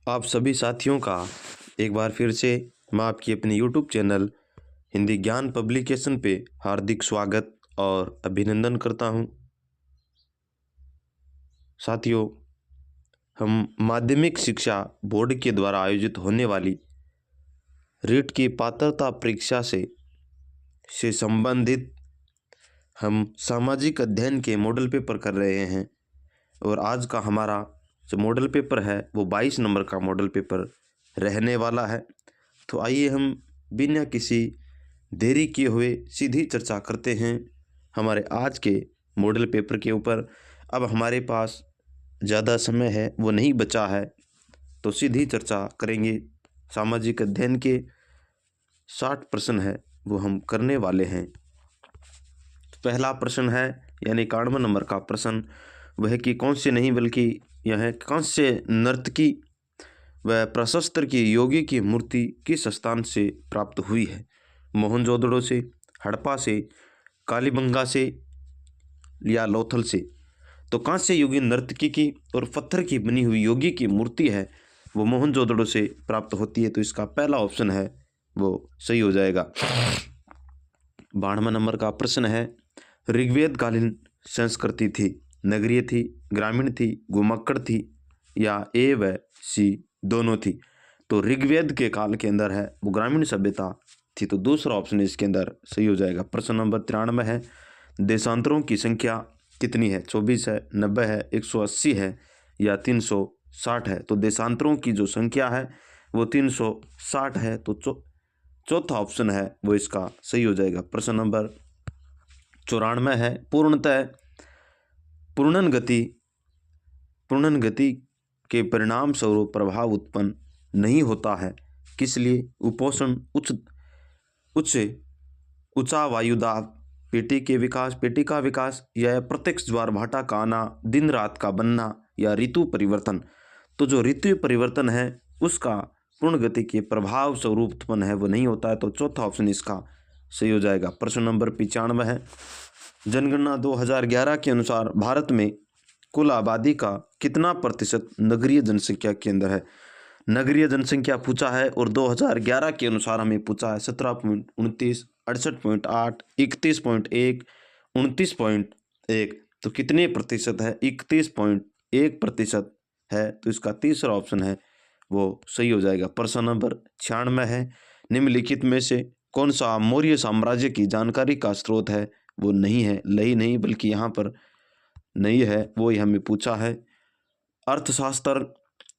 आप सभी साथियों का एक बार फिर से मैं आपकी अपने YouTube चैनल हिंदी ज्ञान पब्लिकेशन पे हार्दिक स्वागत और अभिनंदन करता हूं। साथियों, हम माध्यमिक शिक्षा बोर्ड के द्वारा आयोजित होने वाली रीट की पात्रता परीक्षा से संबंधित हम सामाजिक अध्ययन के मॉडल पेपर कर रहे हैं और आज का हमारा जो मॉडल पेपर है वो 22 नंबर का मॉडल पेपर रहने वाला है। तो आइए हम बिना किसी देरी किए हुए सीधी चर्चा करते हैं हमारे आज के मॉडल पेपर के ऊपर। अब हमारे पास ज़्यादा समय है वो नहीं बचा है, तो सीधी चर्चा करेंगे। सामाजिक अध्ययन के 60 प्रश्न है वो हम करने वाले हैं। पहला प्रश्न है यानी 91 नंबर का प्रश्न, वह कि कौन से नहीं बल्कि यह कौन से नर्तकी व प्रशस्त्र की योगी की मूर्ति किस स्थान से प्राप्त हुई है? मोहनजोदड़ो से, हड़प्पा से, कालीबंगा से या लोथल से? तो कांस्य युगीन नर्तकी की और पत्थर की बनी हुई योगी की मूर्ति है वो मोहनजोदड़ो से प्राप्त होती है, तो इसका पहला ऑप्शन है वो सही हो जाएगा। 92 नंबर का प्रश्न है, ऋग्वेद कालीन संस्कृति थी, नगरीय थी, ग्रामीण थी, घुमक्कड़ थी या ए व सी दोनों थी? तो ऋग्वेद के काल के अंदर है वो ग्रामीण सभ्यता थी, तो दूसरा ऑप्शन इसके अंदर सही हो जाएगा। प्रश्न नंबर 93 है, देशांतरों की संख्या कितनी है? 24 है, 90 है, 180 है या 360 है? तो देशांतरों की जो संख्या है वो 360 है, तो चौथा ऑप्शन है वो इसका सही हो जाएगा। प्रश्न नंबर 94 है, पूर्णतः पूर्णन गति के परिणाम स्वरूप प्रभाव उत्पन्न नहीं होता है, किस लिए? उपोषण, ऊंचा वायुदाब, पेटी का विकास या प्रत्यक्ष ज्वार भाटा का आना, दिन रात का बनना या ऋतु परिवर्तन? तो जो ऋतु परिवर्तन है उसका पूर्ण गति के प्रभाव स्वरूप उत्पन्न है वो नहीं होता है, तो चौथा ऑप्शन इसका सही हो जाएगा। प्रश्न नंबर 95 है, जनगणना 2011 के अनुसार भारत में कुल आबादी का कितना प्रतिशत नगरीय जनसंख्या के अंदर है? नगरीय जनसंख्या पूछा है और 2011 के अनुसार हमें पूछा है 17.29, 68.8, 31.1, 29.1। तो कितने प्रतिशत है? 31.1% है, तो इसका तीसरा ऑप्शन है वो सही हो जाएगा। प्रश्न नंबर 96 है, निम्नलिखित में से कौन सा मौर्य साम्राज्य की जानकारी का स्रोत है? वो नहीं है, नहीं बल्कि यहाँ पर नहीं है, वो ही हमें पूछा है। अर्थशास्त्र,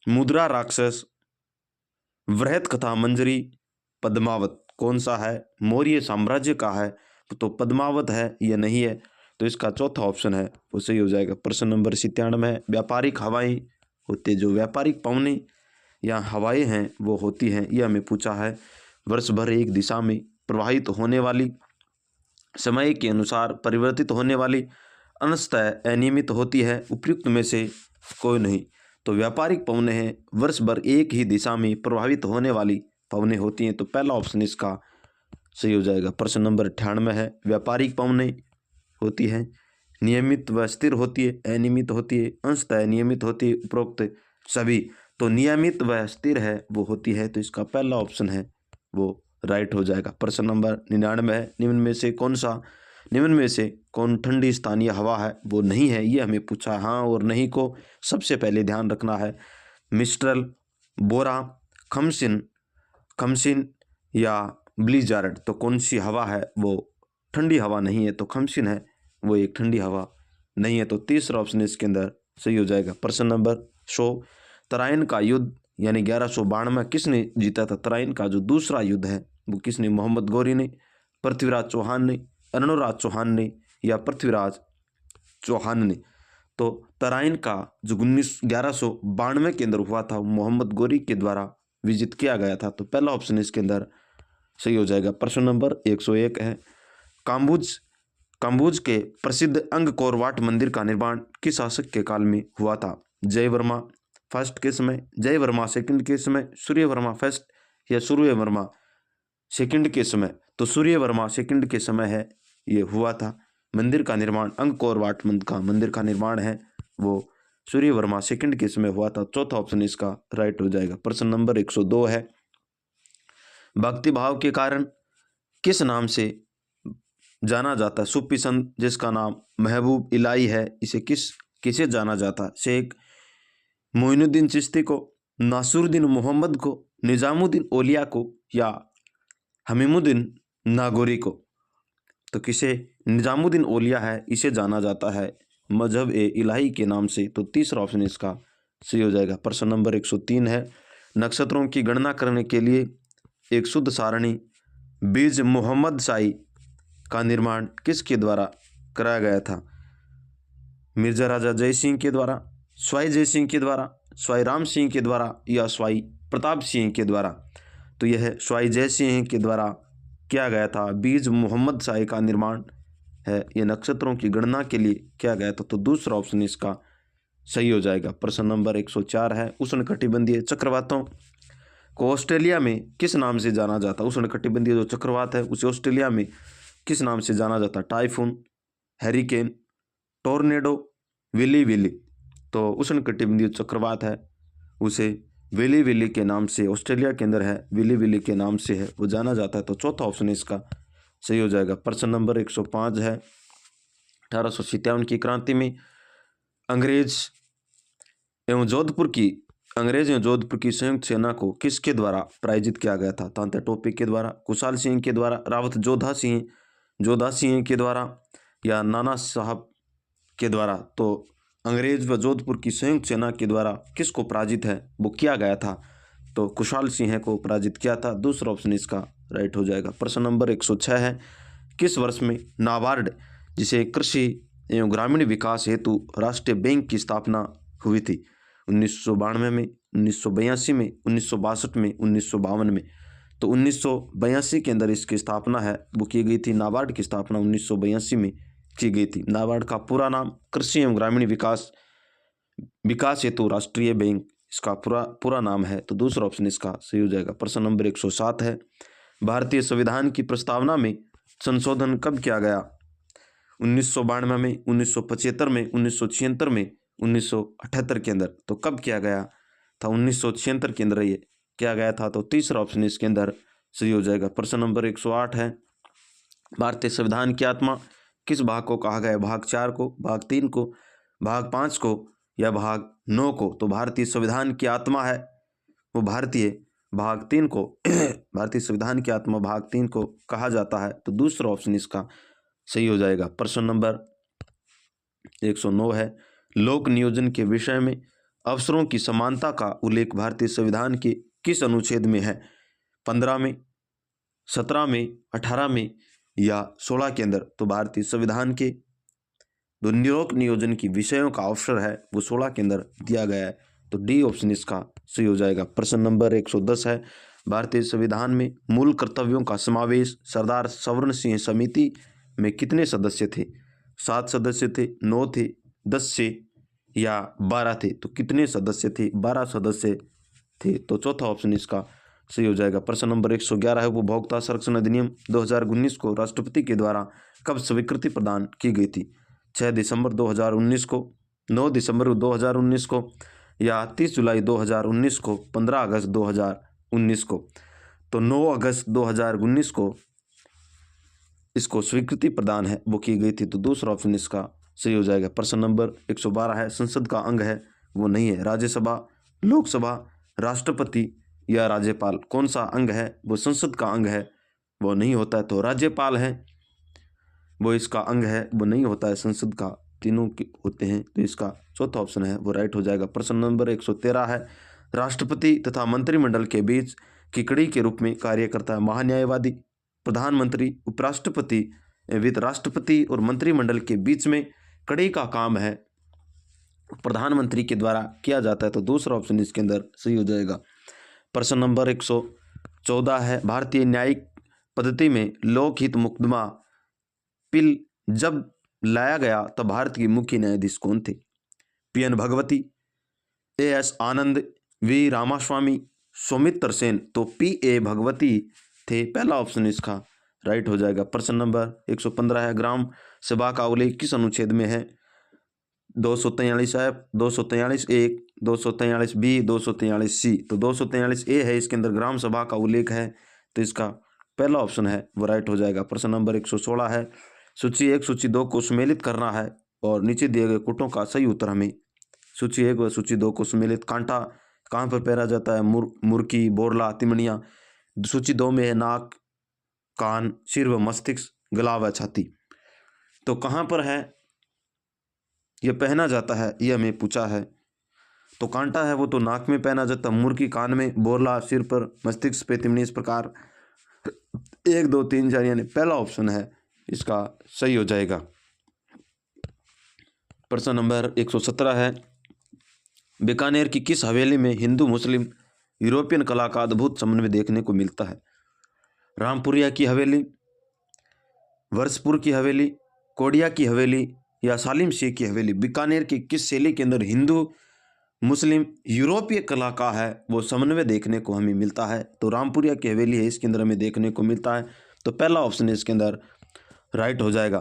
मुद्रा राक्षस, वृहत कथा मंजरी, पद्मावत, कौन सा है? मौर्य साम्राज्य का है, तो पद्मावत है, ये नहीं है, तो इसका चौथा ऑप्शन है वो सही हो जाएगा। प्रश्न नंबर 97 है, व्यापारिक हवाएं होती, जो व्यापारिक पवनें या हवाएं हैं वो होती हैं, ये हमें पूछा है। वर्ष भर एक दिशा में प्रवाहित होने वाली, समय के अनुसार परिवर्तित होने वाली, अंशतः अनियमित होती है, उपयुक्त में से कोई नहीं? तो व्यापारिक पवनें हैं, वर्ष भर एक ही दिशा में प्रभावित होने वाली पवनें होती हैं, तो पहला ऑप्शन इसका सही हो जाएगा। प्रश्न नंबर 98 है, व्यापारिक पवनें होती हैं, नियमित व स्थिर होती है, अनियमित होती है, अंशतः अनियमित होती है, उपरोक्त सभी? तो नियमित व स्थिर है वो होती है, तो इसका पहला ऑप्शन है वो राइट हो जाएगा। प्रश्न नंबर 99 है, निम्न में से कौन ठंडी स्थानीय हवा है? वो नहीं है, ये हमें पूछा है। हाँ और नहीं को सबसे पहले ध्यान रखना है। मिस्ट्रल, बोरा, खमसिन या ब्लिजार्ड? तो कौन सी हवा है वो ठंडी हवा नहीं है, तो खमसिन है वो एक ठंडी हवा नहीं है, तो तीसरा ऑप्शन इसके अंदर सही हो जाएगा। प्रश्न नंबर 100, तराइन का युद्ध यानी 1192 किसने जीता था? तराइन का जो दूसरा युद्ध है वो किसने? मोहम्मद गौरी ने, पृथ्वीराज चौहान ने, अरुणराज चौहान ने या पृथ्वीराज चौहान ने? तो तराइन का जो 1192 के अंदर हुआ था वो मोहम्मद गौरी के द्वारा विजित किया गया था, तो पहला ऑप्शन इसके अंदर सही हो जाएगा। प्रश्न नंबर 101 है, काम्बोज के प्रसिद्ध अंगकोर वाट मंदिर का निर्माण किस शासक के काल में हुआ था? जयवर्मा फर्स्ट के समय, जयवर्मा सेकंड के समय, सूर्यवर्मा फर्स्ट या सूर्यवर्मा सेकंड के समय? तो सूर्यवर्मा सेकंड के समय है ये हुआ था। मंदिर का निर्माण, अंगकोर वाट मंदिर का निर्माण है वो सूर्य वर्मा सेकंड के समय हुआ था। चौथा ऑप्शन इसका राइट हो जाएगा। प्रश्न नंबर 102 है, भक्ति भाव के कारण किस नाम से जाना जाता है? सूफी संत जिसका नाम महबूब इलाही है, इसे किसे जाना जाता है? शेख मोइनुद्दीन चिश्ती को, नासुरुद्दीन मोहम्मद को, निजामुद्दीन औलिया को, या हमीमुद्दीन नागौरी को? तो किसे निजामुद्दीन औलिया है, इसे जाना जाता है मजहब ए इलाही के नाम से। तो तीसरा ऑप्शन इसका सही हो जाएगा। प्रश्न नंबर 103 है, नक्षत्रों की गणना करने के लिए एक शुद्ध सारणी बीज मोहम्मद शाही का निर्माण किसके द्वारा कराया गया था? मिर्जा राजा जय सिंह के द्वारा, स्वाई जय सिंह के द्वारा, स्वाई राम सिंह के द्वारा, या स्वाई प्रताप सिंह के द्वारा? तो यह स्वाई जय सिंह के द्वारा किया गया था। बीज मोहम्मद शाही का निर्माण है, ये नक्षत्रों की गणना के लिए किया गया था। तो दूसरा ऑप्शन इसका सही हो जाएगा। प्रश्न नंबर 104 है, उष्णकटिबंधीय चक्रवातों को ऑस्ट्रेलिया में किस नाम से जाना जाता है? उष्णकटिबंधीय जो चक्रवात है उसे ऑस्ट्रेलिया में किस नाम से जाना जाता है? Typhoon, hurricane, tornado, willy willy? तो उष्णकटिबंधीय चक्रवात है उसे विली विली के नाम से, ऑस्ट्रेलिया के अंदर है, विली विली के नाम से है वो जाना जाता है। तो चौथा ऑप्शन इसका सही हो जाएगा। प्रश्न नंबर 105 है, 1857 की क्रांति में अंग्रेज एवं जोधपुर की संयुक्त सेना को किसके द्वारा प्रायोजित किया गया था? तांत्या टोपी के द्वारा, कुशाल सिंह के द्वारा, रावत जोधा सिंह के द्वारा, या नाना साहब के द्वारा? तो अंग्रेज व जोधपुर की संयुक्त सेना के द्वारा किसको पराजित है वो किया गया था? तो कुशाल सिंह को पराजित किया था। दूसरा ऑप्शन इसका राइट हो जाएगा। प्रश्न नंबर 106 है, किस वर्ष में नाबार्ड जिसे कृषि एवं ग्रामीण विकास हेतु राष्ट्रीय बैंक की स्थापना हुई थी? 1992 में, 1982 में, 1962 में, 1952 में? तो 1982 के अंदर इसकी स्थापना है वो की गई थी। नाबार्ड की स्थापना 1982 में की गई थी। नाबार्ड का पूरा नाम कृषि एवं ग्रामीण विकास हेतु राष्ट्रीय बैंक इसका पूरा नाम है। तो दूसरा ऑप्शन इसका सही हो जाएगा। प्रश्न नंबर 107 है, भारतीय संविधान की प्रस्तावना में संशोधन कब किया गया? 1992 में, 1975 में, 1976 में, 1978 के अंदर? तो कब किया गया था? 1976 के अंदर ये किया गया था। तो तीसरा ऑप्शन इसके अंदर सही हो जाएगा। प्रश्न नंबर 108 है, भारतीय संविधान की आत्मा किस भाग को कहा गया? भाग 4 को, भाग 3 को, भाग 5 को, या भाग 9 को? तो भारतीय संविधान की आत्मा है वो भाग 3 को भारतीय संविधान की आत्मा भाग 3 को कहा जाता है। तो दूसरा ऑप्शन इसका सही हो जाएगा। प्रश्न नंबर 109 है, लोक नियोजन के विषय में अवसरों की समानता का उल्लेख भारतीय संविधान के किस अनुच्छेद में है? 15 में, 17 में, 18 में, या 16 के अंदर? तो भारतीय संविधान के जो लोक नियोजन की विषयों का अवसर है वो 16 के अंदर दिया गया है। तो डी ऑप्शन इसका सही हो जाएगा। प्रश्न नंबर 110 है, भारतीय संविधान में मूल कर्तव्यों का समावेश सरदार सवर्ण सिंह समिति में कितने सदस्य थे? 7 सदस्य थे, 9 थे, 10 से, या 12 थे? तो कितने सदस्य थे? 12 सदस्य थे। तो चौथा ऑप्शन इसका सही हो जाएगा। प्रश्न नंबर 111 है, उपभोक्ता संरक्षण अधिनियम 2019 को राष्ट्रपति के द्वारा कब स्वीकृति प्रदान की गई थी? 6 दिसंबर 2019 को, 9 दिसंबर 2019 को, या 30 जुलाई 2019 को, 15 अगस्त 2019 को? तो 9 अगस्त 2019 को इसको स्वीकृति प्रदान है वो की गई थी। तो दूसरा ऑप्शन इसका सही हो जाएगा। प्रश्न नंबर 112 है, संसद का अंग है वो नहीं है? राज्यसभा, लोकसभा, राष्ट्रपति, या राज्यपाल? कौन सा अंग है वो संसद का अंग है वो नहीं होता है? तो राज्यपाल है वो इसका अंग है वो नहीं होता है, संसद का तीनों के होते हैं। तो इसका चौथा ऑप्शन है वो राइट हो जाएगा। प्रश्न नंबर 113 है, राष्ट्रपति तथा मंत्रिमंडल के बीच की कड़ी के रूप में कार्य करता है महान्यायवादी, प्रधानमंत्री, उपराष्ट्रपति, वित्त राष्ट्रपति और मंत्रिमंडल के बीच में कड़ी का काम है प्रधानमंत्री के द्वारा किया जाता है। तो दूसरा ऑप्शन इसके अंदर सही हो जाएगा। प्रश्न नंबर 114 है, भारतीय न्यायिक पद्धति में लोकहित मुकदमा पिल जब लाया गया तब भारत के मुख्य न्यायाधीश कौन थे? PN भगवती, AS आनंद, V रामास्वामी, सौमित्र सेन? तो PA भगवती थे, पहला ऑप्शन इसका राइट हो जाएगा। प्रश्न नंबर 115 है, ग्राम सभा का उल्लेख किस अनुच्छेद में है? 243F, 243A, 243B, 243C। तो 243A है, इसके अंदर ग्राम सभा का उल्लेख है, तो इसका पहला ऑप्शन है वो राइट हो जाएगा। प्रश्न नंबर 116 है, सूची 1 सूची 2 को सुमेलित करना है और नीचे दिए गए कोटों का सही उत्तर हमें सूची 1 व सूची 2 को सुमेलित। कांटा कहाँ पर पैरा जाता है? मुर्की, बोरला, तिमड़िया। सूची 2 में है नाक, कान, सिर व मस्तिष्क, गला व छाती। तो कहाँ पर है ये पहना जाता है, ये हमें पूछा है। तो कांटा है वो तो नाक में पहना जाता है, मुर्की कान में, बोरला सिर पर, मस्तिष्क पे, तिमनी। इस प्रकार 1 2 3 4 यानी पहला ऑप्शन है इसका सही हो जाएगा। प्रश्न नंबर 117 है, बीकानेर की किस हवेली में हिंदू मुस्लिम यूरोपियन कला का अद्भुत समन्वय देखने को मिलता है? रामपुरिया की हवेली, वर्षपुर की हवेली, कोडिया की हवेली या सालिम शेख की हवेली? बीकानेर की किस शैली के अंदर हिंदू मुस्लिम यूरोपीय कला का है वो समन्वय देखने को हमें मिलता है? तो रामपुरिया की हवेली है, इसके अंदर हमें देखने को मिलता है। तो पहला ऑप्शन इसके अंदर राइट हो जाएगा।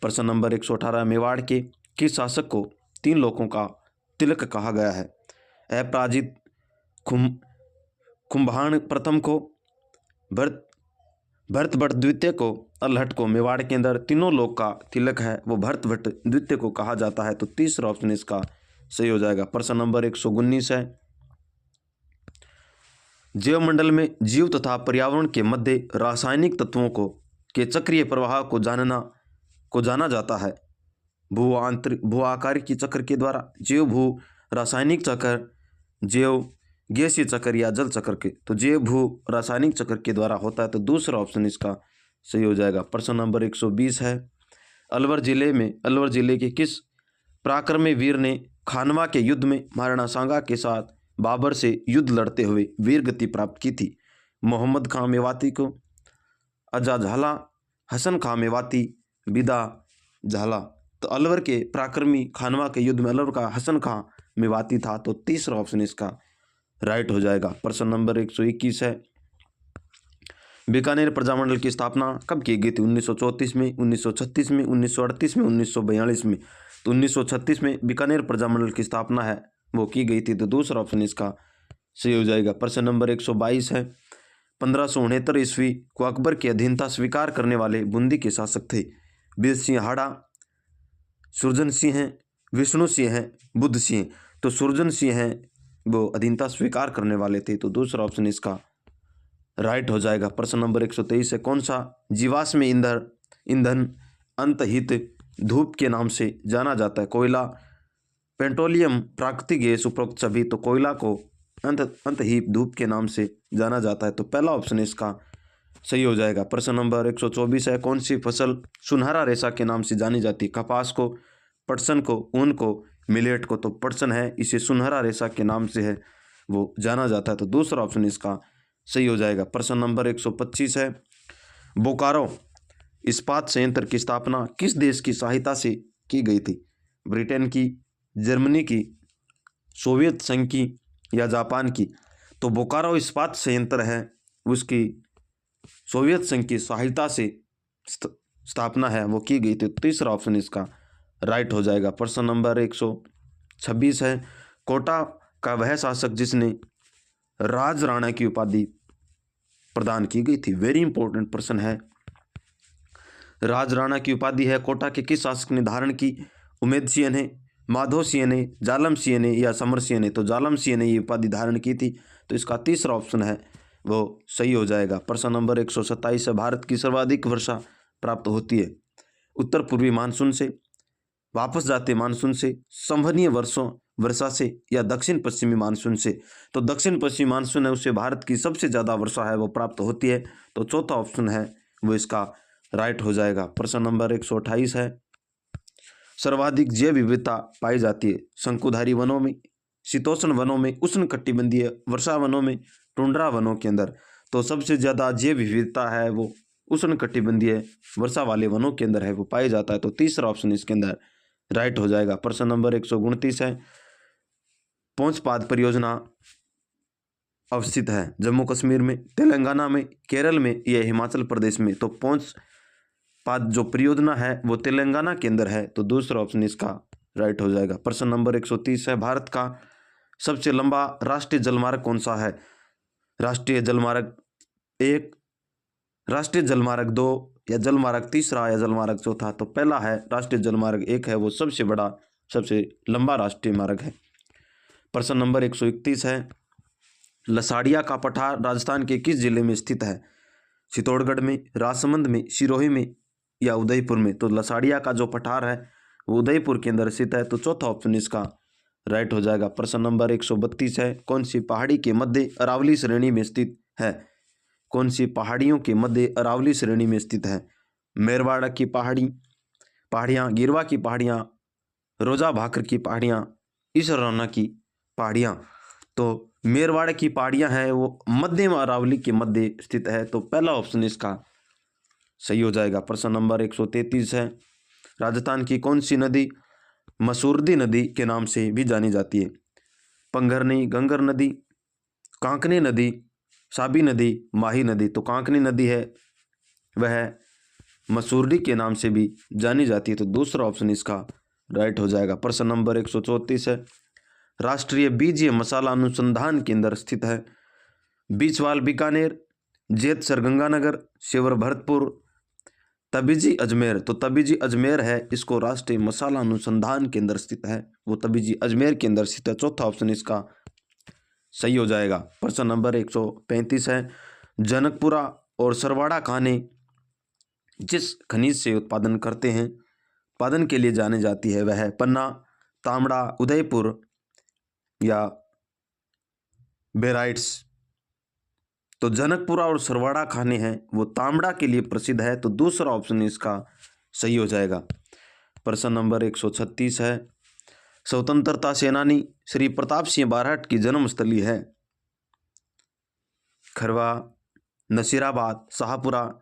प्रश्न नंबर 118, मेवाड़ के किस शासक को 3 लोगों का तिलक कहा गया है? अपराजित, कुंभाण प्रथम को, भरतभट्ट द्वितीय को, अल्हट को। मेवाड़ के अंदर तीनों लोग का तिलक है वो भरतभट्ट द्वितीय को कहा जाता है। तो तीसरा ऑप्शन इसका सही हो जाएगा। प्रश्न नंबर 119 है, जैवमंडल में जीव तथा पर्यावरण के मध्य रासायनिक तत्वों को के चक्रीय प्रवाह को जाना जाता है भू आकारिकी चक्र के द्वारा, जैव भू रासायनिक चक्र, जैव गैसीय चक्र या जल चक्र के। तो जैव भू रासायनिक चक्र के द्वारा होता है। तो दूसरा ऑप्शन इसका सही हो जाएगा। प्रश्न नंबर 120 है, अलवर जिले के किस पराक्रमी वीर ने खानवा के युद्ध में महाराणा सांगा के साथ बाबर से युद्ध लड़ते हुए वीर गति प्राप्त की थी? मोहम्मद खां मेवाती को, अजा झाला, हसन खां मेवाती, बिदा झाला। तो अलवर के पराक्रमी खानवा के युद्ध में अलवर का हसन खां मेवाती था। तो तीसरा ऑप्शन इसका राइट हो जाएगा। प्रश्न नंबर 121 है, बीकानेर प्रजामंडल की स्थापना कब की गई थी? 1934 में, 1936 में, 1938 में, 1942 में। तो 1936 में बीकानेर प्रजामंडल की स्थापना है वो की गई थी। तो दूसरा ऑप्शन इसका सही हो जाएगा। प्रश्न नंबर 122 है, 1569 ईस्वी को अकबर की अधीनता स्वीकार करने वाले बूंदी के शासक थे? बीर सिंह हाड़ा, सुरजन सिंह हैं, विष्णु सिंह हैं, बुद्ध सिंह। तो सुरजन सिंह हैं वो अधीनता स्वीकार करने वाले थे। तो दूसरा ऑप्शन इसका राइट हो जाएगा। प्रश्न नंबर 123 है, कौन सा जीवाश्म ईंधन अंतहित धूप के नाम से जाना जाता है? कोयला, पेट्रोलियम, प्राकृतिक गैस, उपरोक्त सभी। तो कोयला को अंतहित धूप के नाम से जाना जाता है। तो पहला ऑप्शन इसका सही हो जाएगा। प्रश्न नंबर 124 है, कौन सी फसल सुनहरा रेशा के नाम से जानी जाती है? कपास को, पटसन को, ऊन को, मिलेट को। तो पटसन है, इसे सुनहरा रेशा के नाम से है वो जाना जाता है। तो दूसरा ऑप्शन इसका सही हो जाएगा। प्रश्न नंबर 125 है, बोकारो इस्पात संयंत्र की स्थापना किस देश की सहायता से की गई थी? ब्रिटेन की, जर्मनी की, सोवियत संघ की या जापान की? तो बोकारो इस्पात संयंत्र है उसकी सोवियत संघ की सहायता से स्थापना है वो की गई थी। तीसरा ऑप्शन इसका राइट हो जाएगा। प्रश्न नंबर 126 है, कोटा का वह शासक जिसने राज राणा की उपाधि प्रदान की गई थी? वेरी इंपॉर्टेंट प्रश्न है। राज राणा की उपाधि है कोटा के किस शासक ने धारण की? उमेद सिंह ने, माधो सिंह ने, जालम सिंह ने या समर सिंह ने? तो जालम सिंह ने ये उपाधि धारण की थी। तो इसका तीसरा ऑप्शन है वो सही हो जाएगा। प्रश्न नंबर 127 है, भारत की सर्वाधिक वर्षा प्राप्त होती है उत्तर पूर्वी मानसून से, वापस जाते मानसून से, संवहनीय वर्षा से या दक्षिण पश्चिमी मानसून से? तो दक्षिण पश्चिमी मानसून है उससे भारत की सबसे ज़्यादा वर्षा है वो प्राप्त होती है। तो चौथा ऑप्शन है वो इसका राइट हो जाएगा। प्रश्न नंबर 128 है, सर्वाधिक जैव विविधता पाई जाती है शंकुधारी वनों में, शीतोष्ण वनों में, उष्णकटिबंधीय वर्षा वनों में, टुंड्रा वनों के अंदर? तो सबसे ज़्यादा जैव विविधता है वो उष्णकटिबंधीय वर्षा वाले वनों के अंदर है वो पाया जाता है। तो तीसरा ऑप्शन इसके अंदर राइट हो जाएगा। प्रश्न नंबर 129 है, पोंचपाद परियोजना अवस्थित है जम्मू कश्मीर में, तेलंगाना में, केरल में या हिमाचल प्रदेश में? तो पोंचपाद जो परियोजना है वो तेलंगाना के अंदर है। तो दूसरा ऑप्शन इसका राइट हो जाएगा। प्रश्न नंबर 130 है, भारत का सबसे लंबा राष्ट्रीय जलमार्ग कौन सा है? राष्ट्रीय जलमार्ग 1, राष्ट्रीय जलमार्ग 2, या जलमार्ग तीसरा, या जलमार्ग चौथा? तो पहला है राष्ट्रीय जलमार्ग 1 है, वो सबसे बड़ा सबसे लंबा राष्ट्रीय मार्ग है। प्रश्न नंबर 131 है, लसाड़िया का पठार राजस्थान के किस जिले में स्थित है? चित्तौड़गढ़ में, राजसमंद में, सिरोही में, या उदयपुर में? तो लसाड़िया का जो पठार है वो उदयपुर के अंदर स्थित है, तो चौथा ऑप्शन इसका राइट हो जाएगा। प्रश्न नंबर 132 है, कौन सी पहाड़ी के मध्य अरावली श्रेणी में स्थित है? कौन सी पहाड़ियों के मध्य अरावली श्रेणी में स्थित है? मेरवाड़ा की पहाड़ियाँ, गिरवा की पहाड़ियाँ, रोजा भाकर की पहाड़ियाँ, इसराना की पहाड़ियाँ? तो मेरवाड़ा की पहाड़ियाँ हैं वो मध्य अरावली के मध्य स्थित है, तो पहला ऑप्शन इसका सही हो जाएगा। प्रश्न नंबर 133 है, राजस्थान की कौन सी नदी मसूरदी नदी के नाम से भी जानी जाती है? पंगरनी, गंगर नदी, कांकनी नदी, साबी नदी, माही नदी? तो कांकनी नदी है वह मसूरडी के नाम से भी जानी जाती है, तो दूसरा ऑप्शन इसका राइट हो जाएगा। प्रश्न नंबर 134 है, राष्ट्रीय बीजीय मसाला अनुसंधान केंद्र स्थित है? बीचवाल बीकानेर, जेतसर गंगानगर, शिवर भरतपुर, तबीजी अजमेर? तो तबीजी अजमेर है, इसको राष्ट्रीय मसाला अनुसंधान केंद्र स्थित है, वो तबीजी अजमेर के अंदर स्थित है, चौथा ऑप्शन इसका सही हो जाएगा। प्रश्न नंबर 135 है, जनकपुरा और सरवाड़ा खाने जिस खनिज से उत्पादन करते हैं, उत्पादन के लिए जाने जाती है, वह है पन्ना, तांबड़ा, उदयपुर, या बेराइट्स? तो जनकपुरा और सरवाड़ा खाने हैं वो तांबड़ा के लिए प्रसिद्ध है, तो दूसरा ऑप्शन इसका सही हो जाएगा। प्रश्न नंबर 136 है, स्वतंत्रता सेनानी श्री प्रताप सिंह बारहट की जन्मस्थली है? खरवा, नसीराबाद, शाहपुरा,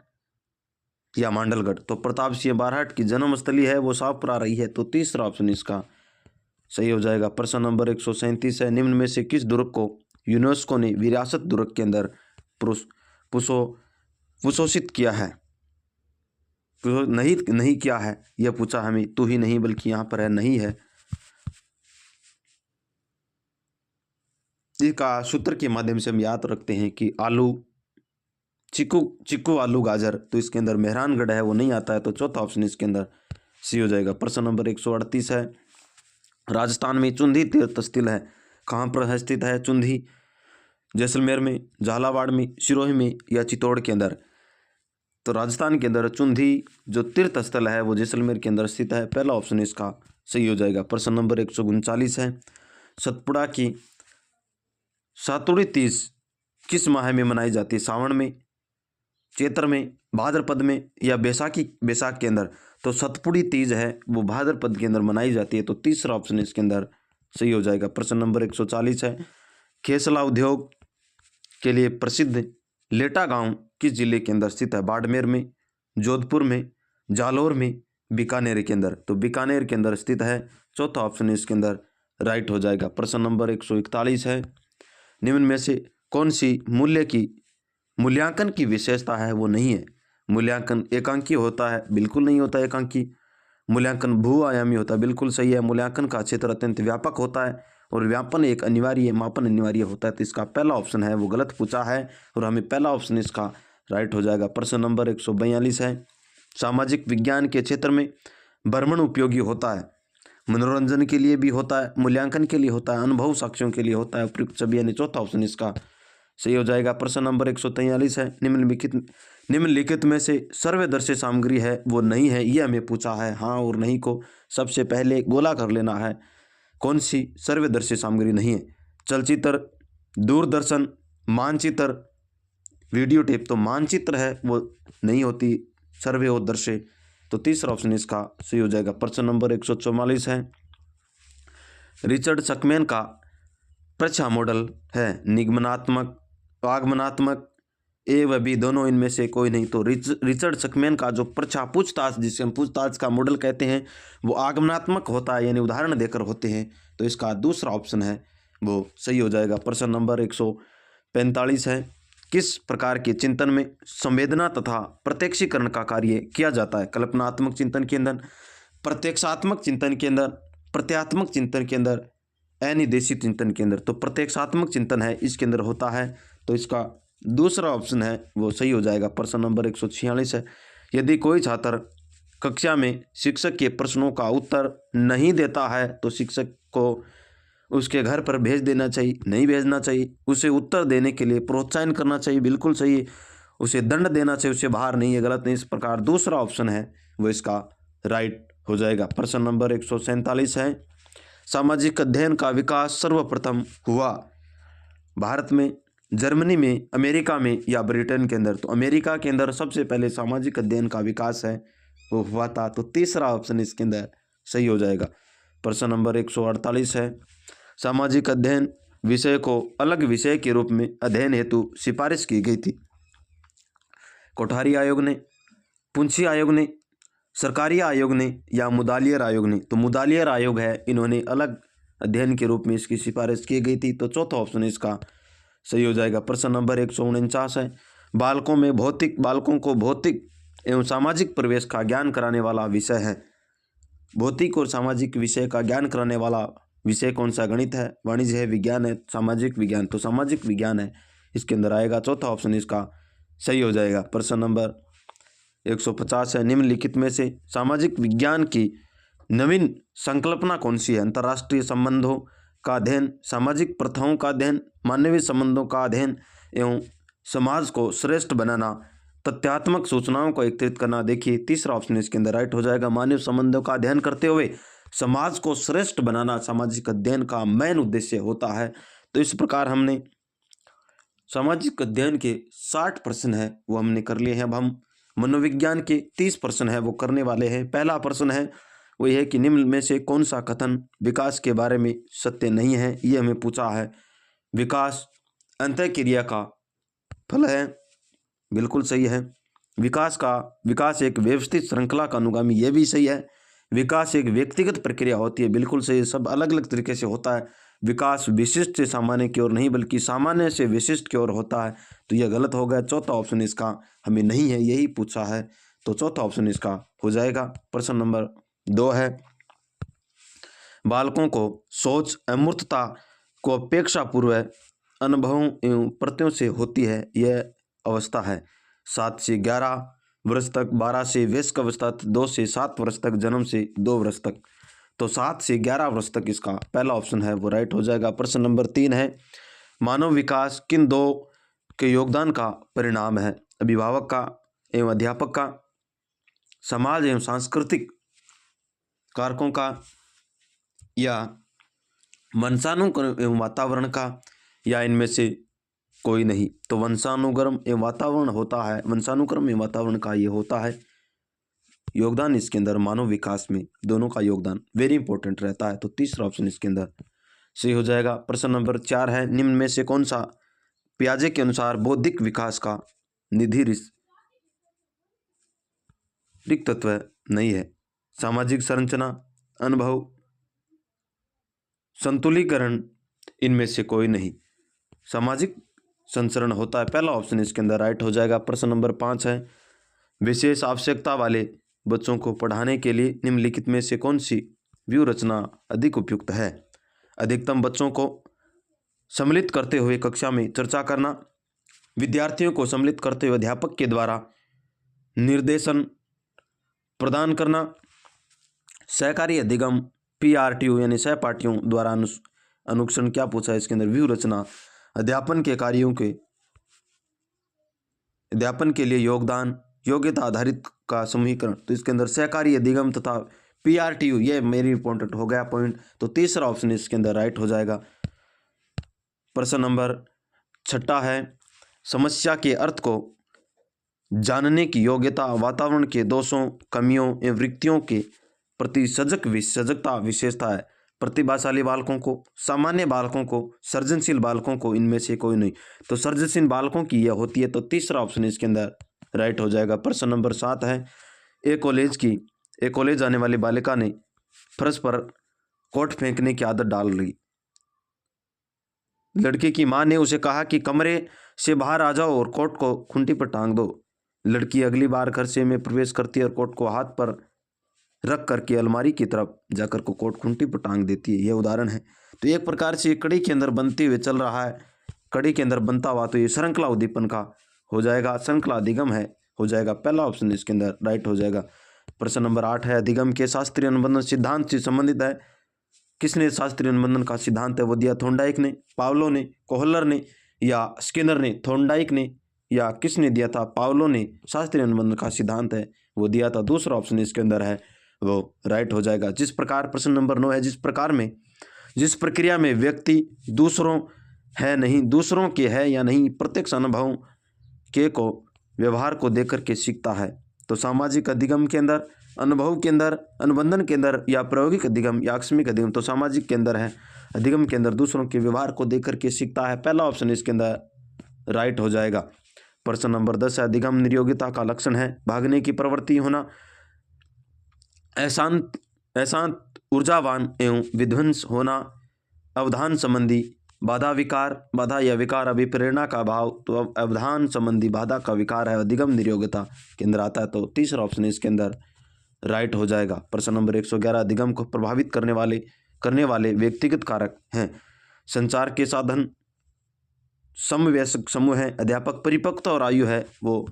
या मांडलगढ़? तो प्रताप सिंह बारहट की जन्मस्थली है वो शाहपुरा रही है, तो तीसरा ऑप्शन इसका सही हो जाएगा। प्रश्न नंबर 137 है, निम्न में से किस दुर्ग को यूनेस्को ने विरासत दुर्ग के अंदर पुषोषित किया है? नहीं किया है यह पूछा हमें, तू ही नहीं बल्कि यहाँ पर है नहीं है। इसका सूत्र के माध्यम से हम याद रखते हैं कि आलू, चिक्कू, आलू, गाजर, तो इसके अंदर मेहरानगढ़ है वो नहीं आता है, तो चौथा ऑप्शन इसके अंदर सी हो जाएगा। प्रश्न नंबर 138 है, राजस्थान में चुंधी तीर्थ स्थल है, कहाँ पर स्थित है चुंधी? जैसलमेर में, झालावाड़ में, सिरोही में, या चित्तौड़ के अंदर? तो राजस्थान के अंदर चुंधी जो तीर्थ स्थल है वो जैसलमेर के अंदर स्थित है, पहला ऑप्शन इसका सही हो जाएगा। प्रश्न नंबर 139 है, सतपुड़ा की सातुड़ी तीज किस माह में मनाई जाती है? सावन में, चैत्र में, भाद्रपद में, या बैसाख के अंदर? तो सतपुड़ी तीज है वो भाद्रपद के अंदर मनाई जाती है, तो तीसरा ऑप्शन इसके अंदर सही हो जाएगा। प्रश्न नंबर 140 है, खेसला उद्योग के लिए प्रसिद्ध लेटा गांव किस जिले के अंदर स्थित है? बाड़मेर में, जोधपुर में, जालौर में, बीकानेर के अंदर? तो बीकानेर के अंदर स्थित है, चौथा ऑप्शन इसके अंदर राइट हो जाएगा। प्रश्न नंबर 141 है, निम्न में से कौन सी मूल्यांकन की विशेषता है वो नहीं है? मूल्यांकन एकांकी होता है? बिल्कुल नहीं होता एकांकी। मूल्यांकन बहुआयामी होता है? बिल्कुल सही है। मूल्यांकन का क्षेत्र अत्यंत व्यापक होता है और व्यापन एक अनिवार्य मापन अनिवार्य होता है, तो इसका पहला ऑप्शन है वो गलत पूछा है और हमें पहला ऑप्शन इसका राइट हो जाएगा। प्रश्न नंबर 142 है, सामाजिक विज्ञान के क्षेत्र में भ्रमण उपयोगी होता है? मनोरंजन के लिए भी होता है, मूल्यांकन के लिए होता है, अनुभव साक्ष्यों के लिए होता है, उपयुक्त सभी, यानी चौथा ऑप्शन इसका सही हो जाएगा। प्रश्न नंबर 143 है, निम्नलिखित में से सर्वदर्शी सामग्री है वो नहीं है, ये हमें पूछा है। हाँ और नहीं को सबसे पहले गोला कर लेना है, कौन सी सर्वदर्शी सामग्री नहीं है? चलचित्र, दूरदर्शन, मानचित्र, वीडियो टेप? तो मानचित्र है वो नहीं होती सर्वे और दर्शे, तो तीसरा ऑप्शन इसका सही हो जाएगा। प्रश्न नंबर 144 है, रिचर्ड सकमैन का परीक्षा मॉडल है निगमनात्मक, आगमनात्मक, ए व बी दोनों, इनमें से कोई नहीं? तो रिचर्ड सकमैन का जो परीक्षा पूछताछ जिसे हम पूछताछ का मॉडल कहते हैं वो आगमनात्मक होता है, यानी उदाहरण देकर होते हैं, तो इसका दूसरा ऑप्शन है वो सही हो जाएगा। प्रश्न नंबर 145 है, किस प्रकार के चिंतन में संवेदना तथा प्रत्यक्षीकरण का कार्य किया जाता है? कल्पनात्मक चिंतन के अंदर, प्रत्यक्षात्मक चिंतन के अंदर, प्रत्यात्मक चिंतन के अंदर, अनिर्देशित चिंतन के अंदर। तो प्रत्यक्षात्मक चिंतन है इसके अंदर होता है, तो इसका दूसरा ऑप्शन है वो सही हो जाएगा। प्रश्न नंबर 146 है, यदि कोई छात्र कक्षा में शिक्षक के प्रश्नों का उत्तर नहीं देता है तो शिक्षक को उसके घर पर भेज देना चाहिए, नहीं भेजना चाहिए, उसे उत्तर देने के लिए प्रोत्साहन करना चाहिए, बिल्कुल सही है, उसे दंड देना चाहिए, उसे बाहर नहीं है, गलत नहीं। इस प्रकार दूसरा ऑप्शन है वो इसका राइट हो जाएगा। प्रश्न नंबर 147 है, सामाजिक अध्ययन का विकास सर्वप्रथम हुआ भारत में, जर्मनी में, अमेरिका में या ब्रिटेन के अंदर? तो अमेरिका के अंदर सबसे पहले सामाजिक अध्ययन का विकास है वो हुआ था, तो तीसरा ऑप्शन इसके अंदर सही हो जाएगा। प्रश्न नंबर 148 है, सामाजिक अध्ययन विषय को अलग विषय के रूप में अध्ययन हेतु सिफारिश की गई थी। कोठारी आयोग ने, पुंछी आयोग ने, सरकारी आयोग ने या मुदालियर आयोग ने? तो मुदालियर आयोग है, इन्होंने अलग अध्ययन के रूप में इसकी सिफारिश की गई थी, तो चौथा ऑप्शन इसका सही हो जाएगा। प्रश्न नंबर 149 है, बालकों को भौतिक एवं सामाजिक परिवेश का ज्ञान कराने वाला विषय है। भौतिक और सामाजिक विषय का ज्ञान कराने वाला विषय कौन सा? गणित है, वाणिज्य है, विज्ञान है, सामाजिक विज्ञान? तो सामाजिक विज्ञान है इसके अंदर आएगा, चौथा ऑप्शन इसका सही हो जाएगा। प्रश्न नंबर 150 है, निम्नलिखित में से सामाजिक विज्ञान की नवीन संकल्पना कौन सी है? अंतर्राष्ट्रीय संबंधों का अध्ययन, सामाजिक प्रथाओं का अध्ययन, मानवीय संबंधों का अध्ययन एवं समाज को श्रेष्ठ बनाना, तथ्यात्मक सूचनाओं को एकत्रित करना। देखिए तीसरा ऑप्शन इसके अंदर राइट हो जाएगा। मानव संबंधों का अध्ययन करते हुए समाज को श्रेष्ठ बनाना सामाजिक अध्ययन का मेन उद्देश्य होता है। तो इस प्रकार हमने सामाजिक अध्ययन के 60 प्रश्न है वो हमने कर लिए हैं। अब हम मनोविज्ञान के 30 प्रश्न है वो करने वाले हैं। पहला प्रश्न है वो यह है कि निम्न में से कौन सा कथन विकास के बारे में सत्य नहीं है? ये हमें पूछा है। विकास अंतःक्रिया का फल है, बिल्कुल सही है। विकास एक व्यवस्थित श्रृंखला का अनुगामी, ये भी सही है। विकास एक व्यक्तिगत प्रक्रिया होती है, बिल्कुल सही। सब अलग अलग तरीके से होता है। विकास विशिष्ट से सामान्य की ओर नहीं बल्कि सामान्य से विशिष्ट की ओर होता है, तो यह गलत हो गया। चौथा ऑप्शन इसका हमें नहीं है, यही पूछा है, तो चौथा ऑप्शन इसका हो जाएगा। प्रश्न नंबर 2 है, बालकों को सोच अमूर्तता को अपेक्षापूर्व अनुभवों एवं प्रत्ययों से होती है, यह अवस्था है 7 से 11 वर्ष तक, 12 से वयस्क अवस्था, 2 से 7 वर्ष तक, जन्म से 2 वर्ष तक। तो 7 से 11 वर्ष तक इसका पहला ऑप्शन है वो राइट हो जाएगा। प्रश्न नंबर 3 है, मानव विकास किन दो के योगदान का परिणाम है? अभिभावक का एवं अध्यापक का, समाज एवं सांस्कृतिक कारकों का, या वंशानुक्रम एवं वातावरण का, या इनमें से कोई नहीं? तो वंशानुक्रम एवं वातावरण होता है, वंशानुक्रम एवं वातावरण का ये होता है योगदान इसके अंदर। मानव विकास में दोनों का योगदान वेरी इंपॉर्टेंट रहता है, तो तीसरा ऑप्शन इसके अंदर सही हो जाएगा। प्रश्न नंबर 4 है, निम्न में से कौन सा पियाजे के अनुसार बौद्धिक विकास का निधि रिक्त तत्व नहीं है? सामाजिक संरचना, अनुभव, संतुलीकरण, इनमें से कोई नहीं। सामाजिक संचरण होता है, पहला ऑप्शन इसके अंदर राइट हो जाएगा। प्रश्न नंबर 5 है, विशेष आवश्यकता वाले बच्चों को पढ़ाने के लिए निम्नलिखित में से कौन सी व्यूह रचना अधिक उपयुक्त है? अधिकतम बच्चों को सम्मिलित करते हुए कक्षा में चर्चा करना, विद्यार्थियों को सम्मिलित करते हुए अध्यापक के द्वारा निर्देशन प्रदान करना, सहकारी अधिगम PRTU यानी सहपाठियों द्वारा अनुसरण। क्या पूछा है इसके अंदर? व्यूह रचना, अध्यापन के लिए योगदान, योग्यता आधारित का समूहीकरण। तो इसके अंदर सहकारी अधिगम तथा PRTU, ये मेरी इंपॉर्टेंट हो गया पॉइंट, तो तीसरा ऑप्शन इसके अंदर राइट हो जाएगा। प्रश्न नंबर 6 है, समस्या के अर्थ को जानने की योग्यता वातावरण के दोषों, कमियों एवं वृत्तियों के प्रति सजगता विशेषता है। प्रतिभाशाली बालकों को, सामान्य बालकों को, सृजनशील बालकों को, इनमें से कोई नहीं। तो सृजनशील बालकों की यह होती है, तो तीसरा ऑप्शन इसके अंदर राइट हो जाएगा। प्रश्न नंबर 7 है, एक कॉलेज आने वाली बालिका ने फर्श पर कोट फेंकने की आदत डाल ली। लड़के की मां ने उसे कहा कि कमरे से बाहर आ जाओ और कोट को खूंटी पर टांग दो। लड़की अगली बार घर से में प्रवेश करती है और कोट को हाथ पर रख करके अलमारी की तरफ जाकर को कोट खूंटी पर टांग देती है। यह उदाहरण है। तो एक प्रकार से कड़ी के अंदर बनते हुए चल रहा है, कड़ी के अंदर बनता हुआ, तो ये श्रृंखला उद्दीपन का हो जाएगा, श्रृंखला अधिगम है, हो जाएगा पहला ऑप्शन इसके अंदर राइट हो जाएगा। प्रश्न नंबर 8 है, अधिगम के शास्त्रीय अनुबंधन सिद्धांत से संबंधित है। किसने शास्त्रीय अनुबंधन का सिद्धांत है वो दिया? थॉर्नडाइक ने, पावलो ने, कोहलर ने या स्किनर ने? थॉर्नडाइक ने या किसने दिया था? पावलो ने शास्त्रीय अनुबंधन का सिद्धांत है वो दिया था। दूसरा ऑप्शन इसके अंदर है वो राइट हो जाएगा। जिस प्रकार प्रश्न नंबर 9 है, जिस प्रक्रिया में व्यक्ति दूसरों के है या नहीं प्रत्यक्ष अनुभव के को व्यवहार को देकर के सीखता है। तो सामाजिक अधिगम के अंदर, अनुभव के अंदर, अनुबंधन के अंदर या प्रायोगिक अधिगम या आकस्मिक अधिगम? तो सामाजिक के अंदर है। अधिगम के अंदर दूसरों के व्यवहार को देख करके सीखता है। पहला ऑप्शन इसके अंदर राइट हो जाएगा। प्रश्न नंबर 10 है, अधिगम निर्योग्यता का लक्षण है भागने की प्रवृत्ति होना, अशांत ऊर्जावान एवं विध्वंस होना, अवधान संबंधी बाधा या विकार, अभिप्रेरणा का भाव। तो अब अवधान संबंधी बाधा का विकार है, अधिगम निर्योग्यता के अंदर आता है। तो तीसरा ऑप्शन इसके अंदर राइट हो जाएगा। प्रश्न नंबर 111, अधिगम को प्रभावित करने वाले व्यक्तिगत कारक हैं। संचार के साधन, समवयस्क समूह है, अध्यापक, परिपक्वता और आयु है, वो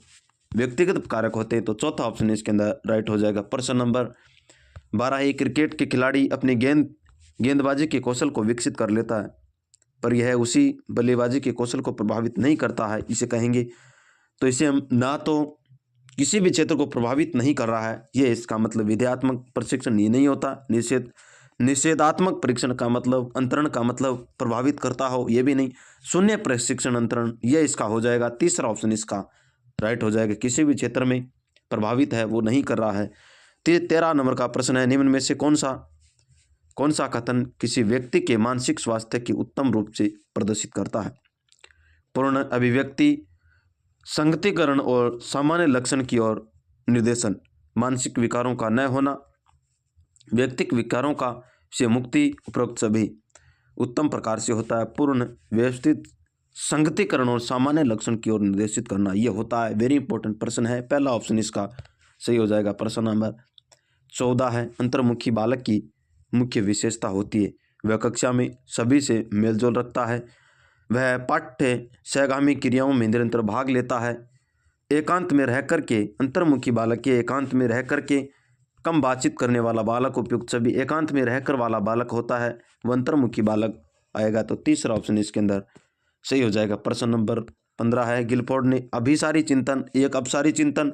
व्यक्तिगत कारक होते हैं। तो चौथा ऑप्शन इसके अंदर राइट हो जाएगा। प्रश्न नंबर 12 है, क्रिकेट के खिलाड़ी अपने गेंदबाजी के कौशल को विकसित कर लेता है पर यह उसी बल्लेबाजी के कौशल को प्रभावित नहीं करता है, इसे कहेंगे। तो इसे हम ना तो किसी भी क्षेत्र को प्रभावित नहीं कर रहा है, ये इसका मतलब विधेयात्मक प्रशिक्षण ये नहीं होता। निषेधात्मक परीक्षण का मतलब, अंतरण का मतलब प्रभावित करता हो, ये भी नहीं। शून्य प्रशिक्षण अंतरण, यह इसका हो जाएगा। तीसरा ऑप्शन इसका राइट हो जाएगा। किसी भी क्षेत्र में प्रभावित है वो नहीं कर रहा है। 13 नंबर का प्रश्न है, निम्न में से कौन सा कथन किसी व्यक्ति के मानसिक स्वास्थ्य की उत्तम रूप से प्रदर्शित करता है? पूर्ण अभिव्यक्ति, संगतिकरण और सामान्य लक्षण की ओर निर्देशन, मानसिक विकारों का न होना, व्यक्तिक विकारों का से मुक्ति, उपरोक्त सभी उत्तम प्रकार से होता है। पूर्ण व्यवस्थित, संगतिकरण और सामान्य लक्षण की ओर निर्देशित करना, यह होता है। वेरी इंपॉर्टेंट प्रश्न है, पहला ऑप्शन इसका सही हो जाएगा। प्रश्न नंबर 14 है, अंतर्मुखी बालक की मुख्य विशेषता होती है, वह कक्षा में सभी से मेलजोल रखता है, वह पाठ्य सहगामी क्रियाओं में निरंतर भाग लेता है, एकांत में रह करके, अंतर्मुखी बालक के एकांत में रह करके कम बातचीत करने वाला बालक, उपयुक्त सभी एकांत में रहकर वाला बालक होता है, वह अंतर्मुखी बालक आएगा। तो तीसरा ऑप्शन इसके अंदर सही हो जाएगा। प्रश्न नंबर 15 है, गिलफोर्ड ने अभिसारी चिंतन, एक अपसारी चिंतन,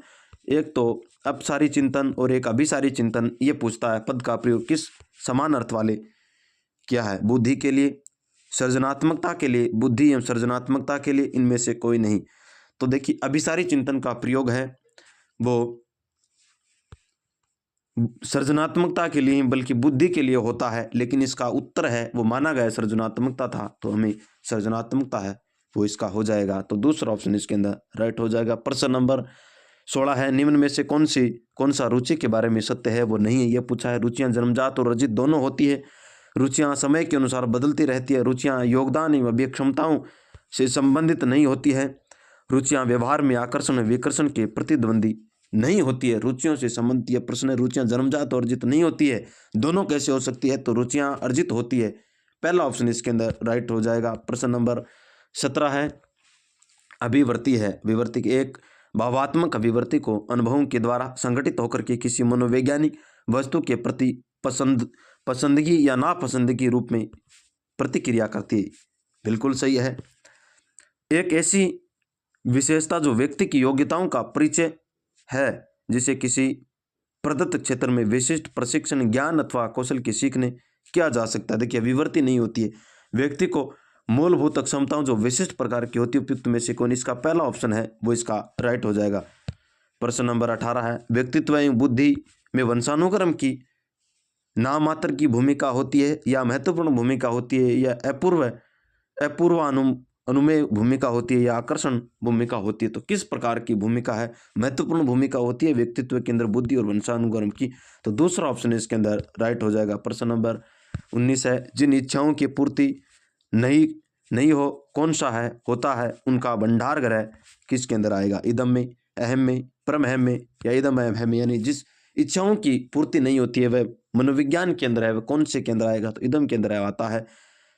एक तो अपसारी चिंतन और एक अभिसारी चिंतन, ये पूछता है पद का प्रयोग किस समान अर्थ वाले क्या है? बुद्धि के लिए, सृजनात्मकता के लिए, बुद्धि एवं सृजनात्मकता के लिए, इनमें से कोई नहीं। तो देखिए अभिसारी चिंतन का प्रयोग है वो सृजनात्मकता के लिए बल्कि बुद्धि के लिए होता है, लेकिन इसका उत्तर है वो माना गया सृजनात्मकता था, तो हमें सृजनात्मकता है वो इसका हो जाएगा। तो दूसरा ऑप्शन इसके अंदर राइट हो जाएगा। प्रश्न नंबर 16 है, निम्न में से कौन सा रुचि के बारे में सत्य है वो नहीं है, यह पूछा है। रुचियां जन्मजात और अर्जित दोनों होती है, रुचियां समय के अनुसार बदलती रहती है, रुचियां योगदान एवं अभिक्षमताओं से संबंधित नहीं होती है, रुचियां व्यवहार में आकर्षण विकर्षण के प्रतिद्वंदी नहीं होती है। रुचियों से संबंधित यह प्रश्न है, रुचियां जन्मजात और अर्जित नहीं होती है, दोनों कैसे हो सकती है? तो रुचियां अर्जित होती है, पहला ऑप्शन इसके अंदर राइट हो जाएगा। प्रश्न नंबर 17 है, अभिवृत्ति है, विवर्ती एक भावात्मक अभिवृत्ति को अनुभवों के द्वारा संगठित होकर के किसी मनोवैज्ञानिक वस्तु के प्रति पसंदगी या नापसंदगी रूप में प्रतिक्रिया करती है, बिल्कुल सही है। एक ऐसी विशेषता जो व्यक्ति की योग्यताओं का परिचय है, जिसे किसी प्रदत्त क्षेत्र में विशिष्ट प्रशिक्षण, ज्ञान अथवा कौशल के सीखने किया जा सकता है। देखिए विवर्ती नहीं होती है, व्यक्ति को मूलभूत क्षमताओं जो विशिष्ट प्रकार की होती है, उपयुक्त में से कौन? इसका पहला ऑप्शन है वो इसका राइट हो जाएगा। प्रश्न नंबर 18 है, व्यक्तित्व एवं बुद्धि में वंशानुक्रम की नामात्र की भूमिका होती है या महत्वपूर्ण भूमिका होती है, या अपूर्व अनुमेय भूमिका होती है, या आकर्षण भूमिका होती है? तो किस प्रकार की भूमिका है? महत्वपूर्ण भूमिका होती है व्यक्तित्व के अंदर बुद्धि और वंशानुक्रम की। तो दूसरा ऑप्शन इसके अंदर राइट हो जाएगा। प्रश्न नंबर 19 है, जिन इच्छाओं की पूर्ति नहीं हो कौन सा है होता है उनका भंडार ग्रह किसके अंदर आएगा? इदम में, अहम में, परम अहम में या इदम अहम में? यानी जिस इच्छाओं की पूर्ति नहीं होती है वह मनोविज्ञान के अंदर है, वह कौन से के अंदर आएगा? तो इदम के अंदर आता है।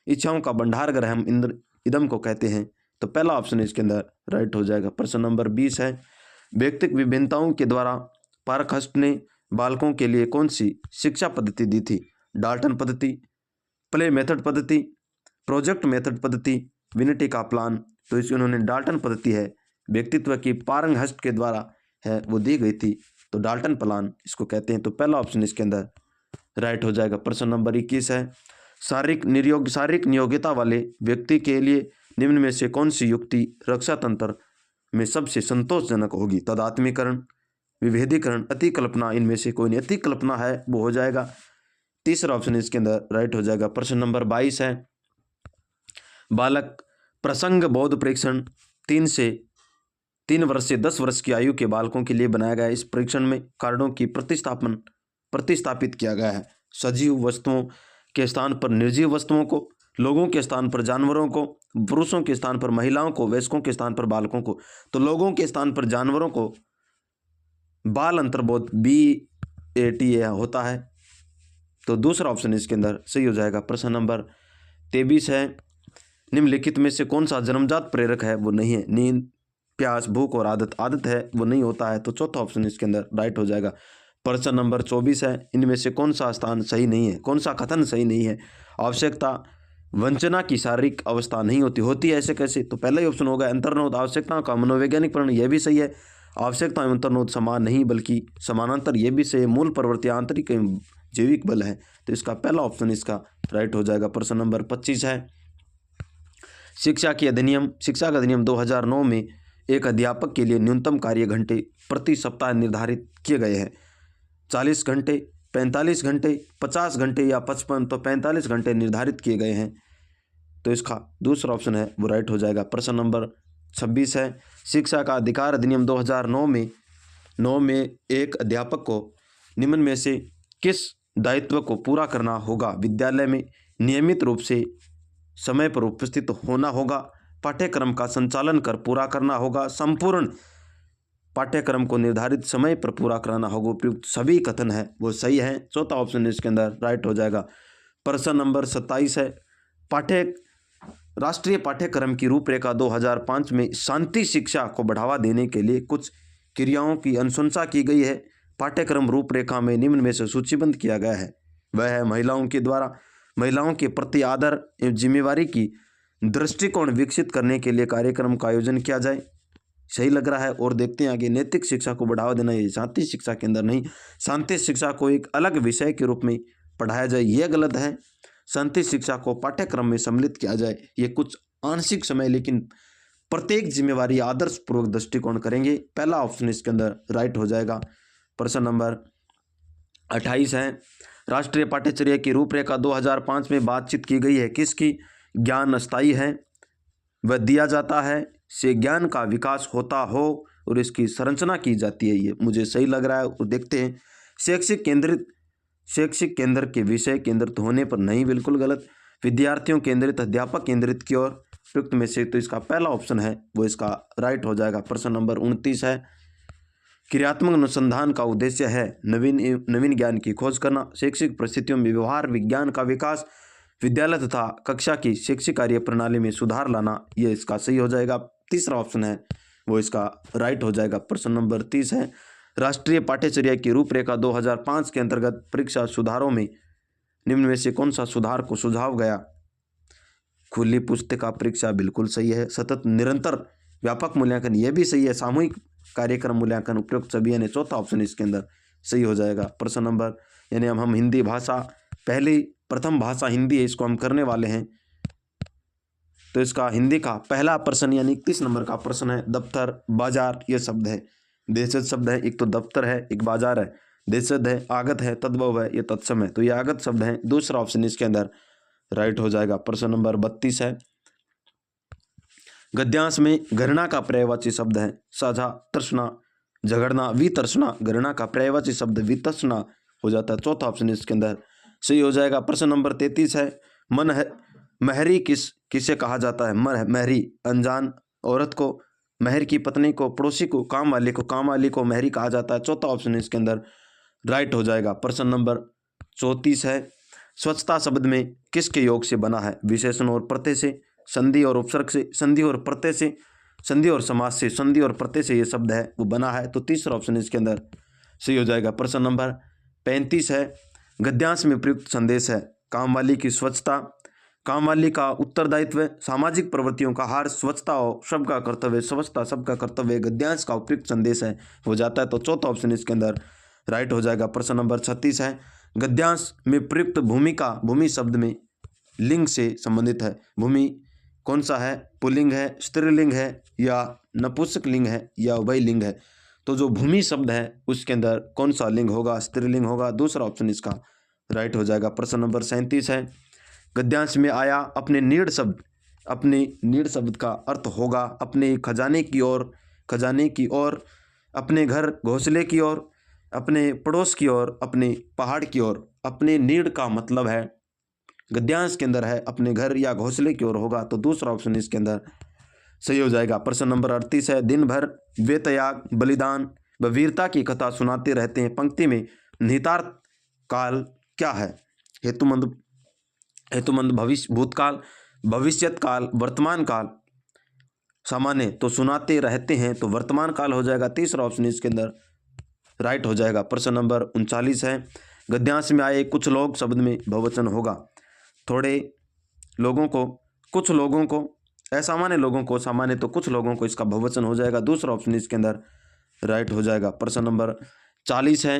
इच्छाओं का भंडार घर हम इंद्र इदम को कहते हैं। तो पहला ऑप्शन इसके अंदर राइट हो जाएगा। प्रश्न नंबर 20 है, व्यक्तिगत विभिन्नताओं के द्वारा पारखष्ट ने बालकों के लिए कौन सी शिक्षा पद्धति दी थी? डाल्टन पद्धति, प्ले मेथड पद्धति, प्रोजेक्ट मेथड पद्धति, विनिटी का प्लान। तो इसमें उन्होंने डाल्टन पद्धति है, व्यक्तित्व की पारंगहस्त के द्वारा है वो दी गई थी, तो डाल्टन प्लान इसको कहते हैं। तो पहला ऑप्शन इसके अंदर राइट हो जाएगा। प्रश्न नंबर 21 है, शारीरिक नियोग्यता वाले व्यक्ति के लिए निम्न में से कौन सी युक्ति रक्षा तंत्र में सबसे संतोषजनक होगी? तदात्मीकरण, विभेदीकरण, अतिकल्पना। इनमें से कोई नहीं, अतिकल्पना है वो हो जाएगा। तीसरा ऑप्शन इसके अंदर राइट हो जाएगा। प्रश्न नंबर 22 है, बालक प्रसंग बोध परीक्षण 3 वर्ष से 10 वर्ष की आयु के बालकों के लिए बनाया गया। इस परीक्षण में कार्डों की प्रतिस्थापित किया गया है। सजीव वस्तुओं के स्थान पर निर्जीव वस्तुओं को, लोगों के स्थान पर जानवरों को, पुरुषों के स्थान पर महिलाओं को, वयस्कों के स्थान पर बालकों को। तो लोगों के स्थान पर जानवरों को बाल अंतर्बोध BATA होता है। तो दूसरा ऑप्शन इसके अंदर सही हो जाएगा। प्रश्न नंबर 23 है, निम्नलिखित में से कौन सा जन्मजात प्रेरक है? वो नहीं है। नींद, प्यास, भूख और आदत है वो नहीं होता है। तो चौथा ऑप्शन इसके अंदर राइट हो जाएगा। प्रश्न नंबर 24 है, इनमें से कौन सा स्थान सही नहीं है, कौन सा कथन सही नहीं है? आवश्यकता वंचना की शारीरिक अवस्था नहीं होती है ऐसे कैसे? तो पहला ही ऑप्शन होगा। अंतर्नोद आवश्यकताओं का मनोवैज्ञानिक परिणाम, यह भी सही है। आवश्यकता एवं अंतर्नोद समान नहीं बल्कि समानांतर, यह भी सही है। मूल प्रवृत्ति आंतरिक एवं जैविक बल है। तो इसका पहला ऑप्शन इसका राइट हो जाएगा। प्रश्न नंबर 25 है, शिक्षा का अधिनियम 2009 में एक अध्यापक के लिए न्यूनतम कार्य घंटे प्रति सप्ताह निर्धारित किए गए हैं। 40 घंटे, 45 घंटे, 50 घंटे या 55। तो 45 घंटे निर्धारित किए गए हैं। तो इसका दूसरा ऑप्शन है वो राइट हो जाएगा। प्रश्न नंबर 26 है, शिक्षा का अधिकार अधिनियम 2009 में एक अध्यापक को निम्न में से किस दायित्व को पूरा करना होगा? विद्यालय में नियमित रूप से समय पर उपस्थित होना होगा, पाठ्यक्रम का संचालन कर पूरा करना होगा, संपूर्ण पाठ्यक्रम को निर्धारित समय पर पूरा कराना होगा। उपयुक्त सभी कथन है वो सही है। चौथा ऑप्शन इसके अंदर राइट हो जाएगा। प्रश्न नंबर 27 है, राष्ट्रीय पाठ्यक्रम की रूपरेखा 2005 में शांति शिक्षा को बढ़ावा देने के लिए कुछ क्रियाओं की अनुशंसा की गई है। पाठ्यक्रम रूपरेखा में निम्न में से सूचीबद्ध किया गया है। वह है महिलाओं के द्वारा महिलाओं के प्रति आदर एवं जिम्मेवारी की दृष्टिकोण विकसित करने के लिए कार्यक्रम का आयोजन किया जाए। सही लग रहा है। और देखते हैं आगे, नैतिक शिक्षा को बढ़ावा देना, ये शांति शिक्षा के अंदर नहीं, शांति शिक्षा को एक अलग विषय के रूप में पढ़ाया जाए, यह गलत है। शांति शिक्षा को पाठ्यक्रम में सम्मिलित किया जाए, ये कुछ आंशिक समय लेकिन प्रत्येक जिम्मेवारी आदर्शपूर्वक दृष्टिकोण करेंगे। पहला ऑप्शन इसके अंदर राइट हो जाएगा। प्रश्न नंबर 28 है, राष्ट्रीय पाठ्यचर्या की रूपरेखा 2005 में बातचीत की गई है किसकी? ज्ञान अस्थायी है, वह दिया जाता है, से ज्ञान का विकास होता हो और इसकी संरचना की जाती है। ये मुझे सही लग रहा है। और देखते हैं, शैक्षिक केंद्र के विषय केंद्रित होने पर नहीं, बिल्कुल गलत। विद्यार्थियों केंद्रित, अध्यापक केंद्रित की ओर, उपयुक्त में से तो इसका पहला ऑप्शन है वो इसका राइट हो जाएगा। प्रश्न नंबर 29 है, क्रियात्मक अनुसंधान का उद्देश्य है नवीन ज्ञान की खोज करना, शैक्षिक परिस्थितियों में व्यवहार विज्ञान का विकास, विद्यालय तथा कक्षा की शैक्षिक कार्य प्रणाली में सुधार लाना। यह इसका सही हो जाएगा। तीसरा ऑप्शन है वो इसका राइट हो जाएगा। प्रश्न नंबर 30 है, राष्ट्रीय पाठ्यचर्या की रूपरेखा 2005 के अंतर्गत परीक्षा सुधारों में निम्न में से कौन सा सुधार को सुझाव गया? खुली पुस्तिका परीक्षा बिल्कुल सही है। सतत निरंतर व्यापक मूल्यांकन, यह भी सही है। सामूहिक कार्यक्रम मूल्यांकन, उपयुक्त सभी, यानी चौथा ऑप्शन इसके अंदर सही हो जाएगा। प्रश्न नंबर, यानी हम हिंदी भाषा, प्रथम भाषा हिंदी है, इसको हम करने वाले हैं। तो इसका हिंदी का पहला प्रश्न यानी 31 नंबर का प्रश्न है, दफ्तर, बाजार, ये शब्द है। देशज शब्द है, एक तो दफ्तर है, एक बाजार है। देशज है, आगत है, तद्भव है, ये तत्सम है। तो ये आगत शब्द है। दूसरा ऑप्शन इसके अंदर राइट हो जाएगा। प्रश्न नंबर 32 है, गद्यांश में घृणा का पर्यायवाची शब्द है साझा, तृष्णा, झगड़ना, वितृष्णा। घृणा का पर्यायवाची शब्द वितृष्णा हो जाता है। चौथा ऑप्शन इसके अंदर सही हो जाएगा। प्रश्न नंबर 33 है, महरी किसे कहा जाता है? महरी अनजान औरत को, महर की पत्नी को, पड़ोसी को, काम वाली को महरी कहा जाता है। चौथा ऑप्शन इसके अंदर राइट हो जाएगा। प्रश्न नंबर 34 है, स्वच्छता शब्द में किसके योग से बना है? विशेषण और प्रत्यय से, संधि और उपसर्ग से, संधि और प्रत्यय से, संधि और समास से, संधि और प्रत्यय से ये शब्द है वो बना है। तो तीसरा ऑप्शन इसके अंदर सही हो जाएगा। प्रश्न नंबर 35 है, गद्यांश में प्रयुक्त संदेश है कामवाली की स्वच्छता, कामवाली का उत्तरदायित्व, सामाजिक प्रवृत्तियों का हार, स्वच्छता और सबका कर्तव्य, स्वच्छता सबका कर्तव्य, गद्यांश का उपयुक्त संदेश है हो जाता है। तो चौथा ऑप्शन इसके अंदर राइट हो जाएगा। प्रश्न नंबर 36 है, गद्यांश में प्रयुक्त भूमिका, भूमि शब्द में लिंग से संबंधित है। भूमि कौन सा है? पुल्लिंग है, स्त्रीलिंग है या नपुंसक लिंग है या उभय लिंग है? तो जो भूमि शब्द है उसके अंदर कौन सा लिंग होगा? स्त्रीलिंग होगा। दूसरा ऑप्शन इसका राइट हो जाएगा। प्रश्न नंबर 37 है, गद्यांश में आया अपने नीड़ शब्द, अपने नीड़ शब्द का अर्थ होगा अपने खजाने की ओर, खजाने की ओर, अपने घर घोंसले की ओर, अपने पड़ोस की ओर, अपने पहाड़ की ओर। अपने नीड़ का मतलब है गद्यांश के अंदर है अपने घर या घोंसले की ओर होगा। तो दूसरा ऑप्शन इसके अंदर सही हो जाएगा। प्रश्न नंबर 38 है, दिन भर वे त्याग, बलिदान व वीरता की कथा सुनाते रहते हैं। पंक्ति में निहितार्थ काल क्या है? हेतुमंद, हेतुमंद भविष्य, भूतकाल, भविष्यत काल, वर्तमान काल। सामान्य तो सुनाते रहते हैं तो वर्तमान काल हो जाएगा। तीसरा ऑप्शन इसके अंदर राइट हो जाएगा। प्रश्न नंबर 39 है, गद्यांश में आए कुछ लोग शब्द में बहुवचन होगा। थोड़े लोगों को, कुछ लोगों को, असामान्य लोगों को सामान्य, तो कुछ लोगों को इसका बहुवचन हो जाएगा। दूसरा ऑप्शन इसके अंदर राइट हो जाएगा। प्रश्न नंबर 40 है,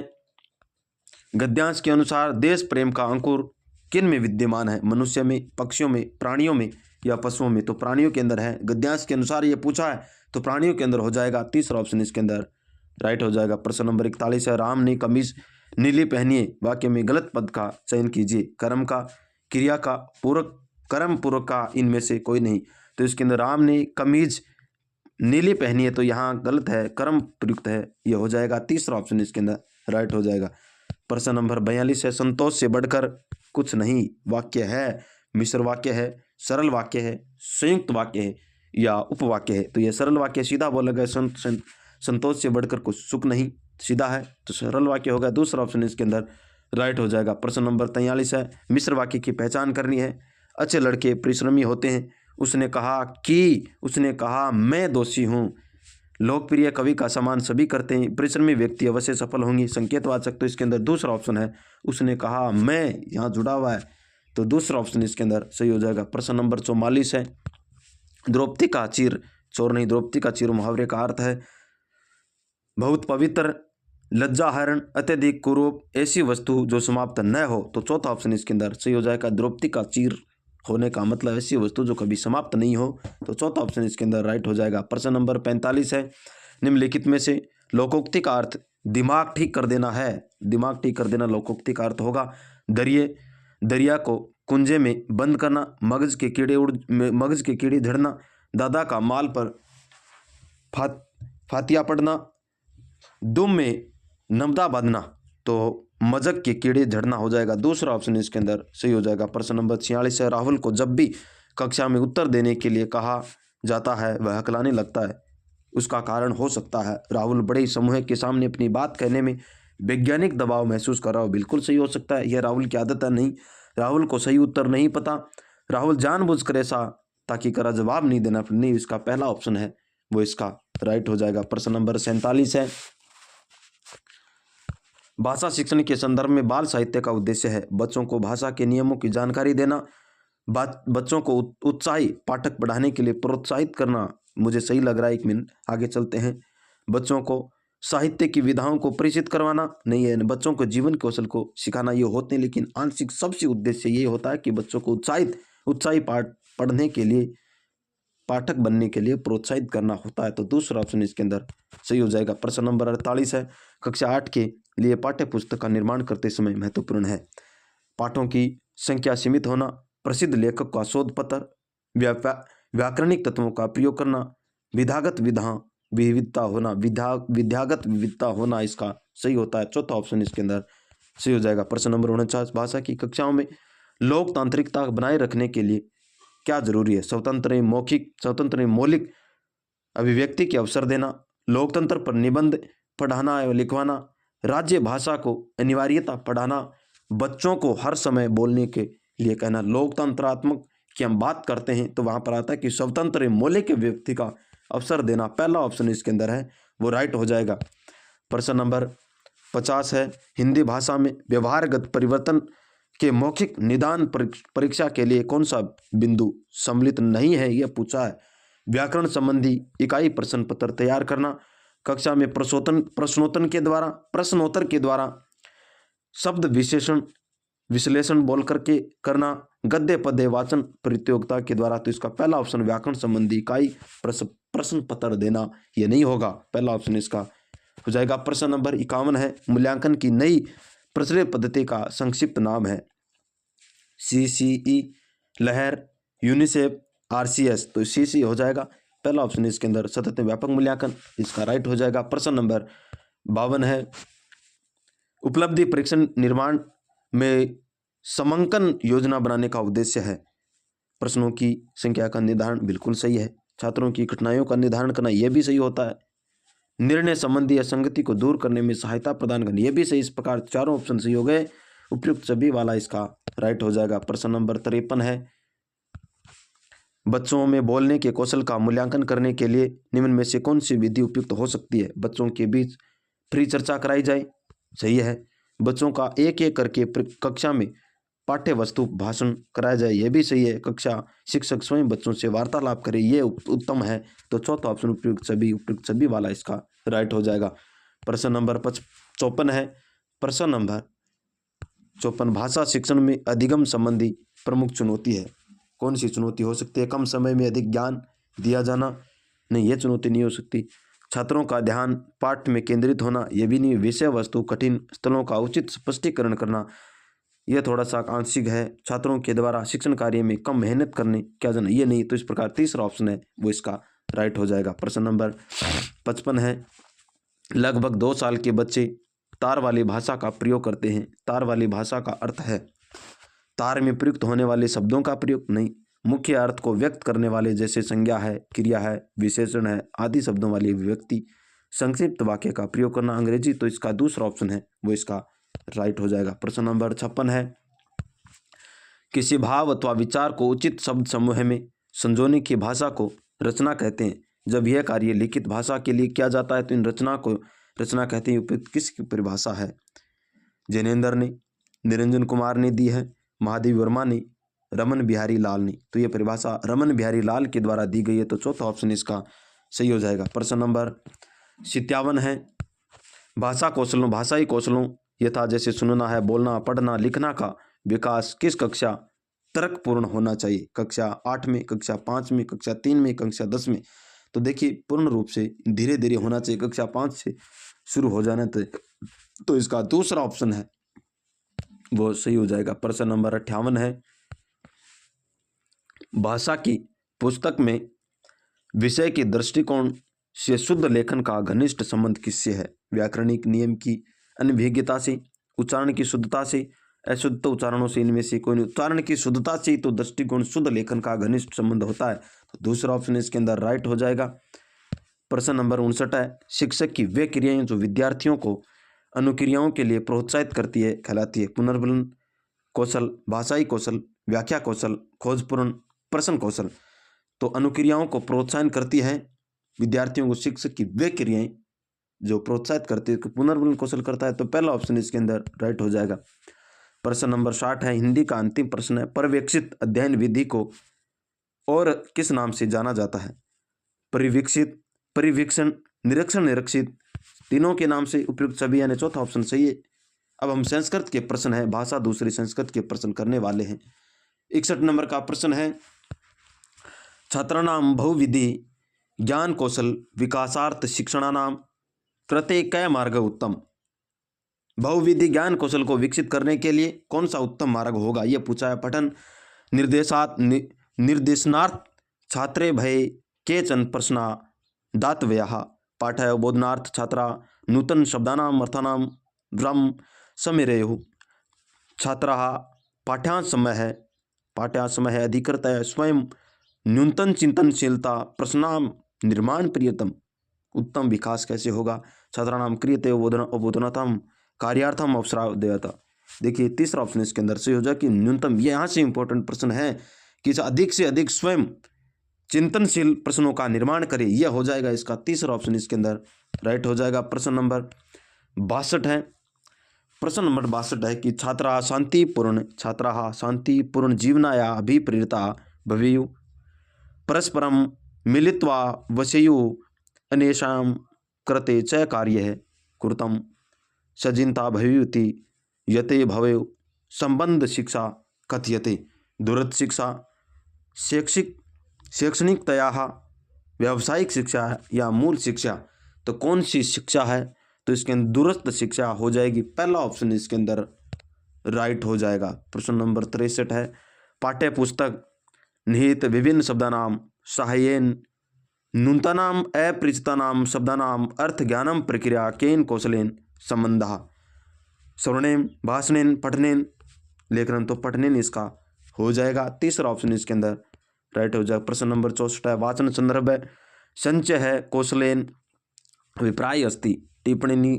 गद्यांश के अनुसार देश प्रेम का अंकुर किन में विद्यमान है? मनुष्य में, पक्षियों में, प्राणियों में या पशुओं में? तो प्राणियों के अंदर है। गद्यांश के अनुसार ये पूछा है तो प्राणियों के अंदर हो जाएगा। तीसरा ऑप्शन इसके अंदर राइट हो जाएगा। प्रश्न नंबर 41 है, राम ने कमीज नीली पहनी है। वाक्य में गलत पद का चयन कीजिए। कर्म का, क्रिया का, पूरक, कर्म पूरक का, इनमें से कोई नहीं। तो इसके अंदर राम ने कमीज नीली पहनी है तो यहाँ गलत है, कर्म प्रयुक्त है, ये हो जाएगा। तीसरा ऑप्शन इसके अंदर राइट हो जाएगा। प्रश्न नंबर 42 है, संतोष से बढ़कर कुछ नहीं वाक्य है? मिश्र वाक्य है, सरल वाक्य है, संयुक्त वाक्य है या उपवाक्य है? तो यह सरल वाक्य सीधा बोला गया, संतोष से बढ़कर कुछ सुख नहीं, सीधा है तो सरल वाक्य होगा। दूसरा ऑप्शन इसके अंदर राइट हो जाएगा। प्रश्न नंबर 43 है, मिश्र वाक्य की पहचान करनी है। अच्छे लड़के परिश्रमी होते हैं। उसने कहा कि, उसने कहा मैं दोषी हूँ। लोकप्रिय कवि का सम्मान सभी करते हैं। परिश्रमी व्यक्ति अवश्य सफल होंगी। संकेतवाचक तो इसके अंदर दूसरा ऑप्शन है, उसने कहा मैं, यहाँ जुड़ा हुआ है तो दूसरा ऑप्शन इसके अंदर सही हो जाएगा। प्रश्न नंबर 44 है, द्रौपदी का चीर चोर नहीं, द्रौपदी का चीर मुहावरे का अर्थ है बहुत पवित्र, लज्जाहरण, अत्यधिक कुरूप, ऐसी वस्तु जो समाप्त न हो। तो चौथा ऑप्शन इसके अंदर सही हो जाएगा। द्रौपदी का चीर होने का मतलब ऐसी वस्तु जो कभी समाप्त नहीं हो। तो चौथा ऑप्शन इसके अंदर राइट हो जाएगा। प्रश्न नंबर 45 है, निम्नलिखित में से लोकोक्ति का अर्थ दिमाग ठीक कर देना है। दिमाग ठीक कर देना लोकोक्ति का अर्थ होगा। दरिये, दरिया को कुंजे में बंद करना, मगज के कीड़े झड़ना, दादा का माल पर फातिया पड़ना, दुम में नमदा बांधना। तो मजक के कीड़े झड़ना हो जाएगा। दूसरा ऑप्शन इसके अंदर सही हो जाएगा। प्रश्न नंबर 46 है, राहुल को जब भी कक्षा में उत्तर देने के लिए कहा जाता है वह हकलाने लगता है। उसका कारण हो सकता है राहुल बड़े समूह के सामने अपनी बात कहने में वैज्ञानिक दबाव महसूस कर रहा हो। बिल्कुल सही हो सकता है, यह राहुल की आदत है नहीं। राहुल को सही उत्तर नहीं पता, राहुल जानबूझकर ऐसा ताकि करा जवाब नहीं देना। नहीं, इसका पहला ऑप्शन है वो इसका राइट हो जाएगा। प्रश्न नंबर 47 है, भाषा शिक्षण के संदर्भ में बाल साहित्य का उद्देश्य है बच्चों को भाषा के नियमों की जानकारी देना, बच्चों को उत्साही पाठक बढ़ाने के लिए प्रोत्साहित करना। मुझे सही लग रहा है, 1 मिनट आगे चलते हैं। बच्चों को साहित्य की विधाओं को परिचित करवाना नहीं है, बच्चों को जीवन कौशल को सिखाना ये होते हैं, लेकिन आंशिक सबसे उद्देश्य ये होता है कि बच्चों को उत्साही पाठ पढ़ने के लिए, पाठक बनने के लिए प्रोत्साहित करना होता है। तो दूसरा ऑप्शन इसके अंदर सही हो जाएगा। प्रश्न नंबर 48 है, कक्षा 8 के लिए पाठ्य पुस्तक का निर्माण करते समय महत्वपूर्ण है पाठों की संख्या सीमित होना, प्रसिद्ध लेखक का शोध पत्र, व्याकरणिक तत्वों का प्रयोग करना, विधागत विविधता होना, विद्यागत विविधता होना इसका सही होता है। चौथा ऑप्शन इसके अंदर सही हो जाएगा। प्रश्न नंबर 49, भाषा की कक्षाओं में लोकतांत्रिकता बनाए रखने के लिए क्या जरूरी है? स्वतंत्र मौलिक अभिव्यक्ति के अवसर देना, लोकतंत्र पर निबंध पढ़ाना एवं लिखवाना, राज्य भाषा को अनिवार्यता पढ़ाना, बच्चों को हर समय बोलने के लिए कहना। लोकतंत्रात्मक की हम बात करते हैं तो वहाँ पर आता है कि स्वतंत्र मौलिक व्यक्ति का अवसर देना, पहला ऑप्शन इसके अंदर है, वो राइट हो जाएगा। प्रश्न नंबर 50 है, हिंदी भाषा में व्यवहारगत परिवर्तन के मौखिक निदान परीक्षा के लिए कौन सा बिंदु सम्मिलित नहीं है, यह पूछा है। व्याकरण संबंधी इकाई प्रश्न पत्र तैयार करना, कक्षा में प्रश्नोत्तर के द्वारा शब्द विश्लेषण बोल करके करना, गद्य पद्य वाचन प्रतियोगिता के द्वारा। तो इसका पहला ऑप्शन व्याकरण संबंधी इकाई प्रश्न पत्र देना, यह नहीं होगा, पहला ऑप्शन इसका हो जाएगा। प्रश्न नंबर 51 है, मूल्यांकन की नई प्रचलित पद्धति का संक्षिप्त नाम है। CCE, लहर, यूनिसेफ, RCS। तो CC हो जाएगा, पहला ऑप्शन इसके अंदर सतत व्यापक मूल्यांकन, इसका राइट हो जाएगा। प्रश्न नंबर 52 है, उपलब्धि परीक्षण निर्माण में समंकन योजना बनाने का उद्देश्य है। प्रश्नों की संख्या का निर्धारण, बिल्कुल सही है। छात्रों की कठिनाइयों का निर्धारण करना, यह भी सही होता है। निर्णय संबंधी असंगति को दूर करने में सहायता प्रदान करनी, यह भी सही। इस प्रकार चारों ऑप्शन सही हो गए, उपयुक्त सभी वाला इसका राइट हो जाएगा। प्रश्न नंबर 53 है, बच्चों में बोलने के कौशल का मूल्यांकन करने के लिए निम्न में से कौन सी विधि उपयुक्त हो सकती है। बच्चों के बीच फ्री चर्चा कराई जाए, सही है। बच्चों का एक एक करके कक्षा में पाठ्य वस्तु भाषण कराया जाए, यह भी सही है। कक्षा शिक्षक स्वयं बच्चों से वार्तालाप करे, ये उत्तम है। तो चौथा ऑप्शन उपयुक्त सभी वाला इसका राइट हो जाएगा। प्रश्न नंबर 54 है, प्रश्न नंबर 54, भाषा शिक्षण में अधिगम संबंधी प्रमुख चुनौती है। कौन सी चुनौती हो सकती है। कम समय में अधिक ज्ञान दिया जाना, नहीं, यह चुनौती नहीं हो सकती। छात्रों का ध्यान पाठ में केंद्रित होना, यह भी नहीं। विषय वस्तु कठिन स्थलों का उचित स्पष्टीकरण करना, यह थोड़ा सा आंशिक है। छात्रों के द्वारा शिक्षण कार्य में कम मेहनत करने क्या जाना, ये नहीं। तो इस प्रकार तीसरा ऑप्शन है वो इसका राइट हो जाएगा। प्रश्न नंबर 55 है, लगभग 2 साल के बच्चे तार वाली भाषा का प्रयोग करते हैं। तार वाली भाषा का अर्थ है तार में प्रयुक्त होने वाले शब्दों का प्रयोग, नहीं। मुख्य अर्थ को व्यक्त करने वाले जैसे संज्ञा है, क्रिया है, विशेषण है आदि शब्दों वाली व्यक्ति संक्षिप्त वाक्य का प्रयोग करना, अंग्रेजी। तो इसका दूसरा ऑप्शन है वो इसका राइट हो जाएगा। प्रश्न नंबर 56 है, किसी भाव अथवा विचार को उचित शब्द समूह में संजोने की भाषा को रचना कहते हैं। जब यह कार्य लिखित भाषा के लिए किया जाता है तो इन रचना को रचना कहते हैं। उपयुक्त किसकी परिभाषा है। जैनेन्द्र ने, निरंजन कुमार ने दी है, महादेव वर्मा ने, रमन बिहारी लाल ने। तो यह परिभाषा रमन बिहारी लाल के द्वारा दी गई है। तो चौथा ऑप्शन इसका सही हो जाएगा। प्रश्न नंबर 57 है, भाषाई कौशलों यथा जैसे सुनना है, बोलना, पढ़ना, लिखना का विकास किस कक्षा तर्कपूर्ण होना चाहिए। कक्षा 8 में, कक्षा 5 में, कक्षा 3 में, कक्षा 10 में। तो देखिए पूर्ण रूप से धीरे धीरे होना चाहिए, कक्षा 5 से शुरू हो जाना तो इसका दूसरा ऑप्शन है वो सही हो जाएगा। प्रश्न नंबर 58 है, भाषा की पुस्तक में विषय के दृष्टिकोण से शुद्ध लेखन का घनिष्ठ संबंध किससे है। व्याकरणिक नियम की अनभिज्ञता से, उच्चारण की शुद्धता से, अशुद्ध उच्चारणों से, इनमें से कोई नहीं। उच्चारण की शुद्धता से तो दृष्टिकोण शुद्ध लेखन का घनिष्ठ संबंध होता है। तो दूसरा ऑप्शन इसके अंदर राइट हो जाएगा। प्रश्न नंबर 59 है, शिक्षक की वे क्रियाएं जो विद्यार्थियों को अनुक्रियाओं के लिए प्रोत्साहित करती है कहलाती है। पुनर्बलन कौशल, भाषाई कौशल, व्याख्या कौशल, खोजपूर्ण प्रश्न कौशल। तो अनुक्रियाओं को प्रोत्साहन करती है विद्यार्थियों को शिक्षक की वे क्रियाएं जो प्रोत्साहित करती है, पुनर्बलन कौशल करता है। तो पहला ऑप्शन इसके अंदर राइट हो जाएगा। प्रश्न नंबर 60 है, हिंदी का अंतिम प्रश्न है, पर्यवेक्षित अध्ययन विधि को और किस नाम से जाना जाता है। परिवीक्षित, परिवीक्षण, निरीक्षण, निरीक्षित, तीनों के नाम से उपयुक्त सभी, यानी चौथा ऑप्शन सही है। अब हम संस्कृत के प्रश्न है, भाषा दूसरी संस्कृत के प्रश्न करने वाले हैं। 61 नंबर का प्रश्न है, छात्राणाम बहुविधि ज्ञान कौशल विकासार्थ शिक्षणानाम कृते कय मार्ग उत्तम। बहुविधि ज्ञान कौशल को विकसित करने के लिए कौन सा उत्तम मार्ग होगा, यह पूछा है। पठन निर्देशनार्थ छात्रे भय केचन प्रश्ना दातव्याः। पाठ्यबोधनार्थ छात्रा नूतन शब्दानाम अर्थानां ब्रह्म समिरेयुः। छात्राः पाठ्यांशमयः अधिकृत्य स्वयं न्यूनतम चिंतनशीलता प्रश्नाम निर्माण प्रियतम। उत्तम विकास कैसे होगा। छात्राणाम क्रियते अवबोधनताम कार्यार्थम अवसरा देयता। देखिए तीसरा ऑप्शन इसके अंदर सही हो जाए कि न्यूनतम। ये यहाँ से इंपॉर्टेंट प्रश्न है कि अधिक से अधिक स्वयं चिंतनशील प्रश्नों का निर्माण करे, यह हो जाएगा इसका तीसरा ऑप्शन इसके अंदर राइट हो जाएगा। प्रश्न नंबर 62 है। प्रश्न नंबर 62 है कि छात्रा शांतिपूर्ण जीवनाया अभिप्रेरिता भवेयु परस्परम मिलित्वा वसेयु अन्येषां कृते च कार्यः कृतं सजिनता भवेयुति यते भवेयु संबंध शिक्षा कथ्यते। दूरस्थ शिक्षा, शैक्षणिकतया, व्यावसायिक शिक्षा या मूल शिक्षा। तो कौन सी शिक्षा है? तो इसके अंदर दूरस्थ शिक्षा हो जाएगी। पहला ऑप्शन इसके अंदर राइट हो जाएगा। प्रश्न नंबर 63 है। पाठ्य पुस्तक निहित विभिन्न शब्दानाम सहायेन नूतनाम अपरिचितानाम शब्दानाम अर्थ ज्ञानम प्रक्रिया केन कौशलेन संबंधः श्रवणेन भाषणेन पठनेन लेखनम। तो पठनेन इसका हो जाएगा। तीसरा ऑप्शन इसके अंदर राइट हो जाएगा। प्रश्न नंबर 64 है। वाचन संदर्भ है संचय है कौशलेन अभिप्राय अस्ति टिप्पणी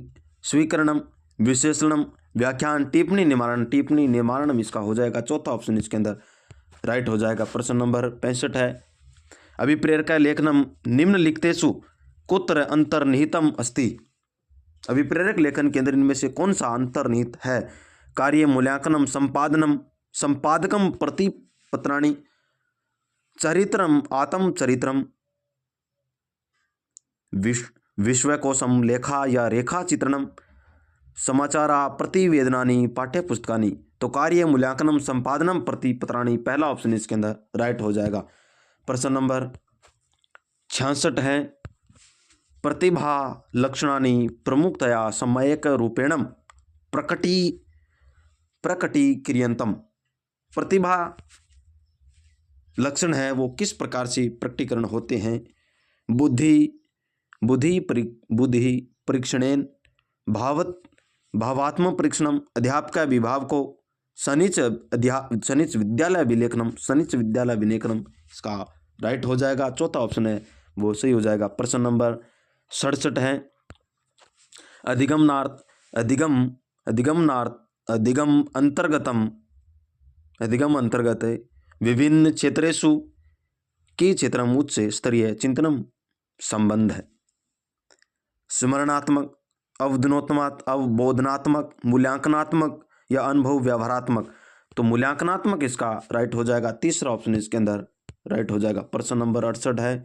स्वीकरणम विशेषणम व्याख्यान टिप्पणी निवारणम इसका हो जाएगा। चौथा ऑप्शन इसके अंदर राइट हो जाएगा। प्रश्न नंबर 65 है। अभिप्रेरक लेखनम निम्नलिखितेषु कुत्र अंतर्निहितम अस्ति। अभिप्रेरक लेखन के अंदर इनमें से कौन सा अंतर्निहित है? कार्य मूल्यांकनम संपादकम प्रतिपत्राणि चरित्रम आत्मचरित्रम विश्वकोशम लेखा या रेखाचित्रणम समाचारा प्रतिवेदनानि पाठ्यपुस्तकानि। तो कार्य मूल्यांकनम संपादनम प्रतिपत्राणि पहला ऑप्शन इसके अंदर राइट हो जाएगा। प्रश्न नंबर 66 है। प्रतिभा लक्षणानि प्रमुखतया सम्यक रूपेण प्रकटीक्रियन्तम। प्रतिभा लक्षण है वो किस प्रकार से प्रकटीकरण होते हैं? बुद्धि परीक्षणेन भावात्मक परीक्षणम अध्यापक विभाग को शनिच विद्यालय विलेखनम इसका राइट हो जाएगा। चौथा ऑप्शन है वो सही हो जाएगा। प्रश्न नंबर 67 है। अधिगम अंतर्गत विभिन्न क्षेत्रेषु की क्षेत्रम उच्च स्तरीय चिंतनम संबंध है। स्मरणात्मक, अवबोधनात्मक, मूल्यांकनात्मक या अनुभव व्यवहारात्मक। तो मूल्यांकनात्मक इसका राइट हो जाएगा। तीसरा ऑप्शन इसके अंदर राइट हो जाएगा। प्रश्न नंबर 68 है।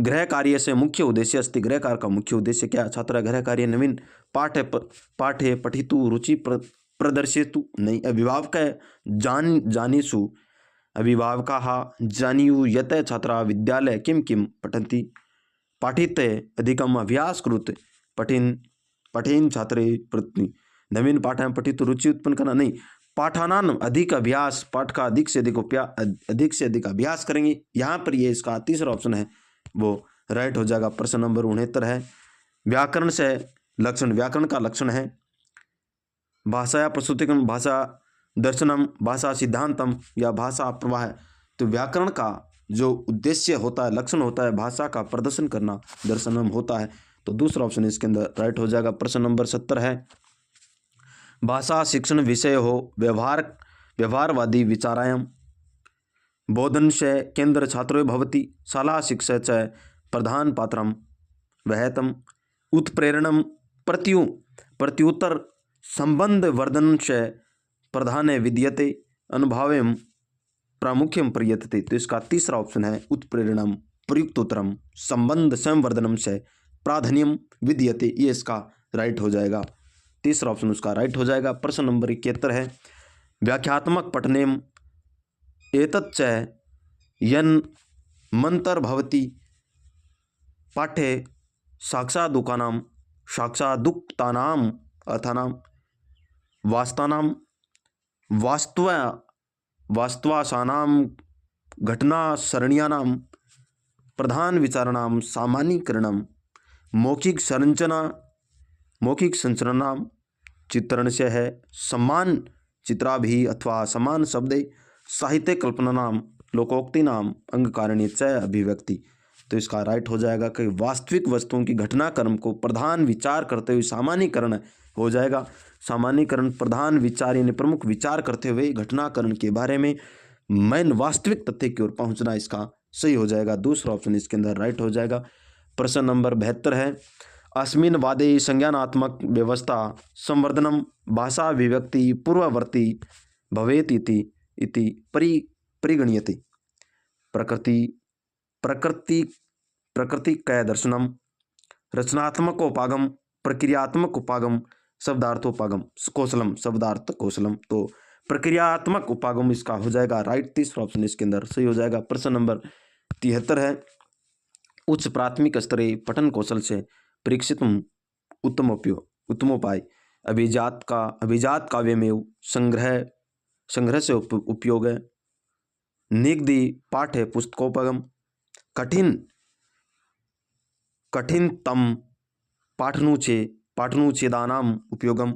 गृह कार्य से मुख्य उद्देश्य अस्ति। गृह कार्य का मुख्य उद्देश्य क्या? छात्र गृह कार्य नवीन पाठ्य पठितु रुचि प्रदर्शयतु। नहीं, अभिभावक जानीषु अभिभावकाः जानीयुः यत् छात्राः विद्यालये किं पठन्ति पाठित अधिकम अभ्यास कृत पठेन छात्रे प्रति नवीन पाठ्यं पठितु रुचि उत्पन्न करना। नहीं, पाठानान अधिक अभ्यास, पाठ का अधिक से अधिक अभ्यास करेंगे। यहाँ पर ये इसका तीसरा ऑप्शन है वो राइट हो जाएगा। प्रश्न नंबर 69 है। व्याकरण से लक्षण। व्याकरण का लक्षण है भाषा या प्रस्तुतिकरण, भाषा दर्शनम, भाषा सिद्धांतम या भाषा प्रवाह। तो व्याकरण का जो उद्देश्य होता है, लक्षण होता है, भाषा का प्रदर्शन करना, दर्शनम होता है। तो दूसरा ऑप्शन इसके अंदर राइट हो जाएगा। प्रश्न नंबर 70 है। भाषा शिक्षण विषय हो व्यवहारवादी विचारायम बोधन से केंद्र छात्रो भवति शाला शिक्षा च प्रधान पात्रम वहतम उत्प्रेरणम प्रत्युत्तर संबंध वर्धन से प्रधान विद्यते अनुभवम प्रामुख्यम प्रयतते। तो इसका तीसरा ऑप्शन है उत्प्रेरणम प्रयुक्तोत्तरम संबंध संवर्धनम से प्राधान्यम विद्यते। ये इसका राइट हो जाएगा। तीसरा ऑप्शन उसका राइट हो जाएगा। प्रश्न नंबर 71 है। व्याख्यात्मक पठनेम एतच्च यन मंतर्भवति पाठ्ये साक्षादुक्तानाम अर्थानाम वास्तानाम वास्तवासानाम घटना सरणियानाम प्रधान विचारणाम सामान्यीकरणम मौखिक संरचना चित्रण से है समान चित्राभि अथवा समान शब्दे साहित्य कल्पनानाम लोकोक्तिनाम अंगकारिणी च अभिव्यक्ति। तो इसका राइट हो जाएगा कि वास्तविक वस्तुओं की घटनाक्रम को प्रधान विचार करते हुए सामान्यकरण हो जाएगा। सामान्यकरण प्रधान विचार यानी प्रमुख विचार करते हुए घटनाक्रम के बारे में मैन वास्तविक तथ्य की ओर पहुंचना इसका सही हो जाएगा। दूसरा ऑप्शन इसके अंदर राइट हो जाएगा। प्रश्न नंबर 72 है अस्मिन वादे संज्ञानात्मक व्यवस्था संवर्धनम भाषा विभक्ति पूर्ववर्ती भवेत इति परिगण्यते। प्रकृति प्रकृति प्रकृतिकय दर्शनम रचनात्मक उपागम प्रक्रियात्मक उपागम शब्दार्थोपागम कौशलम शब्दार्थ कौशलम। तो प्रक्रियात्मक उपागम इसका हो जाएगा राइट। तीसरा ऑप्शन इसके अंदर सही हो जाएगा। प्रश्न नंबर 73 है उच्च प्राथमिक स्तरीय पठन कौशल से परीक्षित उत्तमोपाय अभिजात काव्य में संग्रह से उपयोग है। निगदी पाठ्य पुस्तकोपगम कठिनतम पाठनुच्छेदानाम उपयोगम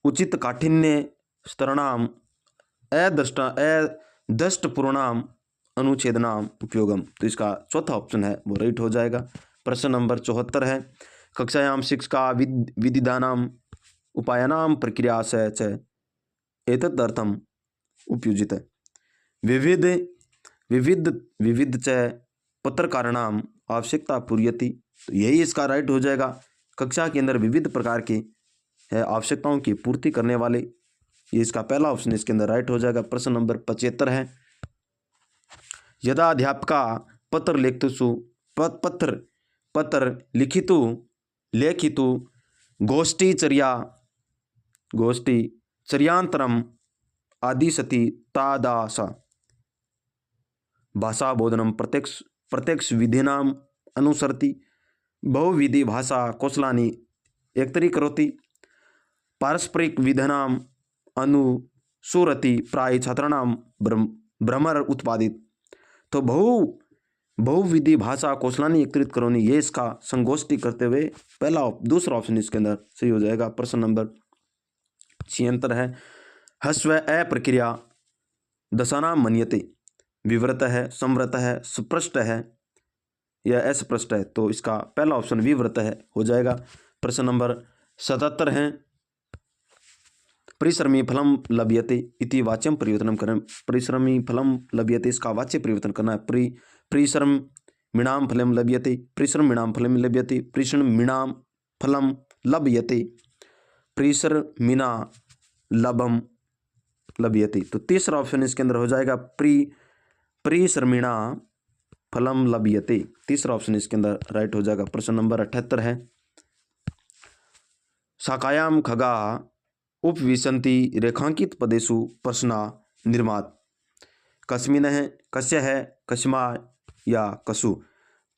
उचित काठिन्य स्तरणाम अदष्टपूर्णाम अनुच्छेदनाम उपयोगम। तो इसका चौथा ऑप्शन है वो राइट हो जाएगा। प्रश्न नंबर 74 है कक्षायाम शिक्षका विदिदानाम उपायानाम प्रक्रिया से च एतदर्थम उपयुजित विविध विविध विविध च पत्रकाराणाम आवश्यकता पूर्यति। तो यही इसका राइट हो जाएगा। कक्षा के अंदर विविध प्रकार की आवश्यकताओं की पूर्ति करने वाले, ये इसका पहला ऑप्शन इसके अंदर राइट हो जाएगा। प्रश्न नंबर 75 है यदा अध्यापका पत्र लेखितु पत्र लेखितु गोष्ठी चर्यांतरम आदि सती तादासा भाषा बोधनम प्रत्यक्ष विधिनाम अनुसरति बहुविधि भाषा कौशलानि एकत्रीकरोति पारस्परिक विधानाम अनुसूरति प्राय छात्राणाम भ्रमर उत्पादित। तो बहुविधि भाषा कौशलानि एकत्रित करोनी, ये इसका संगोष्ठी करते हुए दूसरा ऑप्शन इसके अंदर सही हो जाएगा। प्रश्न नंबर 76 है हस्व अ प्रक्रिया दशानाम मन्यते विव्रत है संव्रत है स्पष्ट है या अस्पष्ट है। तो इसका पहला ऑप्शन विव्रत है हो जाएगा। प्रश्न नंबर 77 है परिश्रमी फलम लभ्यते इति वाच्यम परिवर्तन करें। परिश्रमी फलम लभ्यते इसका वाच्य परिवर्तन करना है। परिश्रमिणाम फलम लभ्यते परिश्रमिणाम फलम लभ्यते परिश्रमिणाम फलम लभ्यते परिश्रमिना लभम लभ्यते। तो तीसरा ऑप्शन इसके अंदर हो जाएगा परिश्रमिणा फलम लभ्यते। तीसरा ऑप्शन इसके अंदर राइट हो जाएगा। प्रश्न नंबर 78 है शाखायाम खगा उपविशन्ति रेखांकित पदेषु प्रश्ना निर्मात कस्मिन है कस्य है कस्मा या कसु।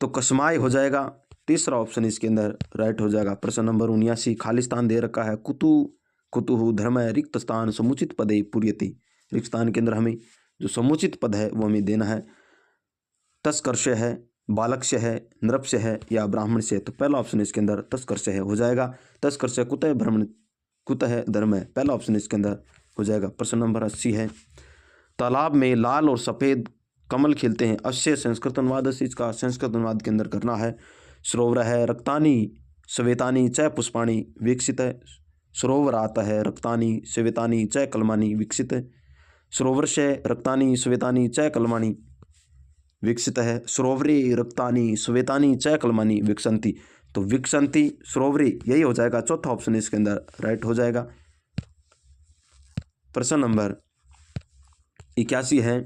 तो कस्माय हो जाएगा। तीसरा ऑप्शन इसके अंदर राइट हो जाएगा। प्रश्न नंबर 79 खाली स्थान दे रखा है कुतुहु धर्म रिक्त स्थान समुचित पदे पूर्यति। रिक्त स्थान के अंदर हमें जो समुचित पद है वो हमें देना है। तस्कर्षय है बालक्ष्य है नृप्य है या ब्राह्मण से। तो पहला ऑप्शन इसके अंदर तस्कर्षय है हो जाएगा। तस्कर्षय कुतः ब्राह्मण कुतः धर्म है, पहला ऑप्शन इसके अंदर हो जाएगा। प्रश्न नंबर 80 है तालाब में लाल और सफ़ेद कमल खिलते हैं अश्य संस्कृत अनुवाद इसका संस्कृत अनुवाद के अंदर करना है। सरोवर है रक्तानी श्वेतानी च पुष्पाणी विकसित है। सरोवरात है रक्तानी श्वेतानी च कलमानी विकसित है। सरोवर से रक्तानी श्वेतानी च कलमानी विकसित है। सरोवरे रक्तानी श्वेतानी च कलमानी विकसंती। तो विकसंती सरोवरी यही हो जाएगा। चौथा ऑप्शन इसके अंदर राइट हो जाएगा। प्रश्न नंबर 81 है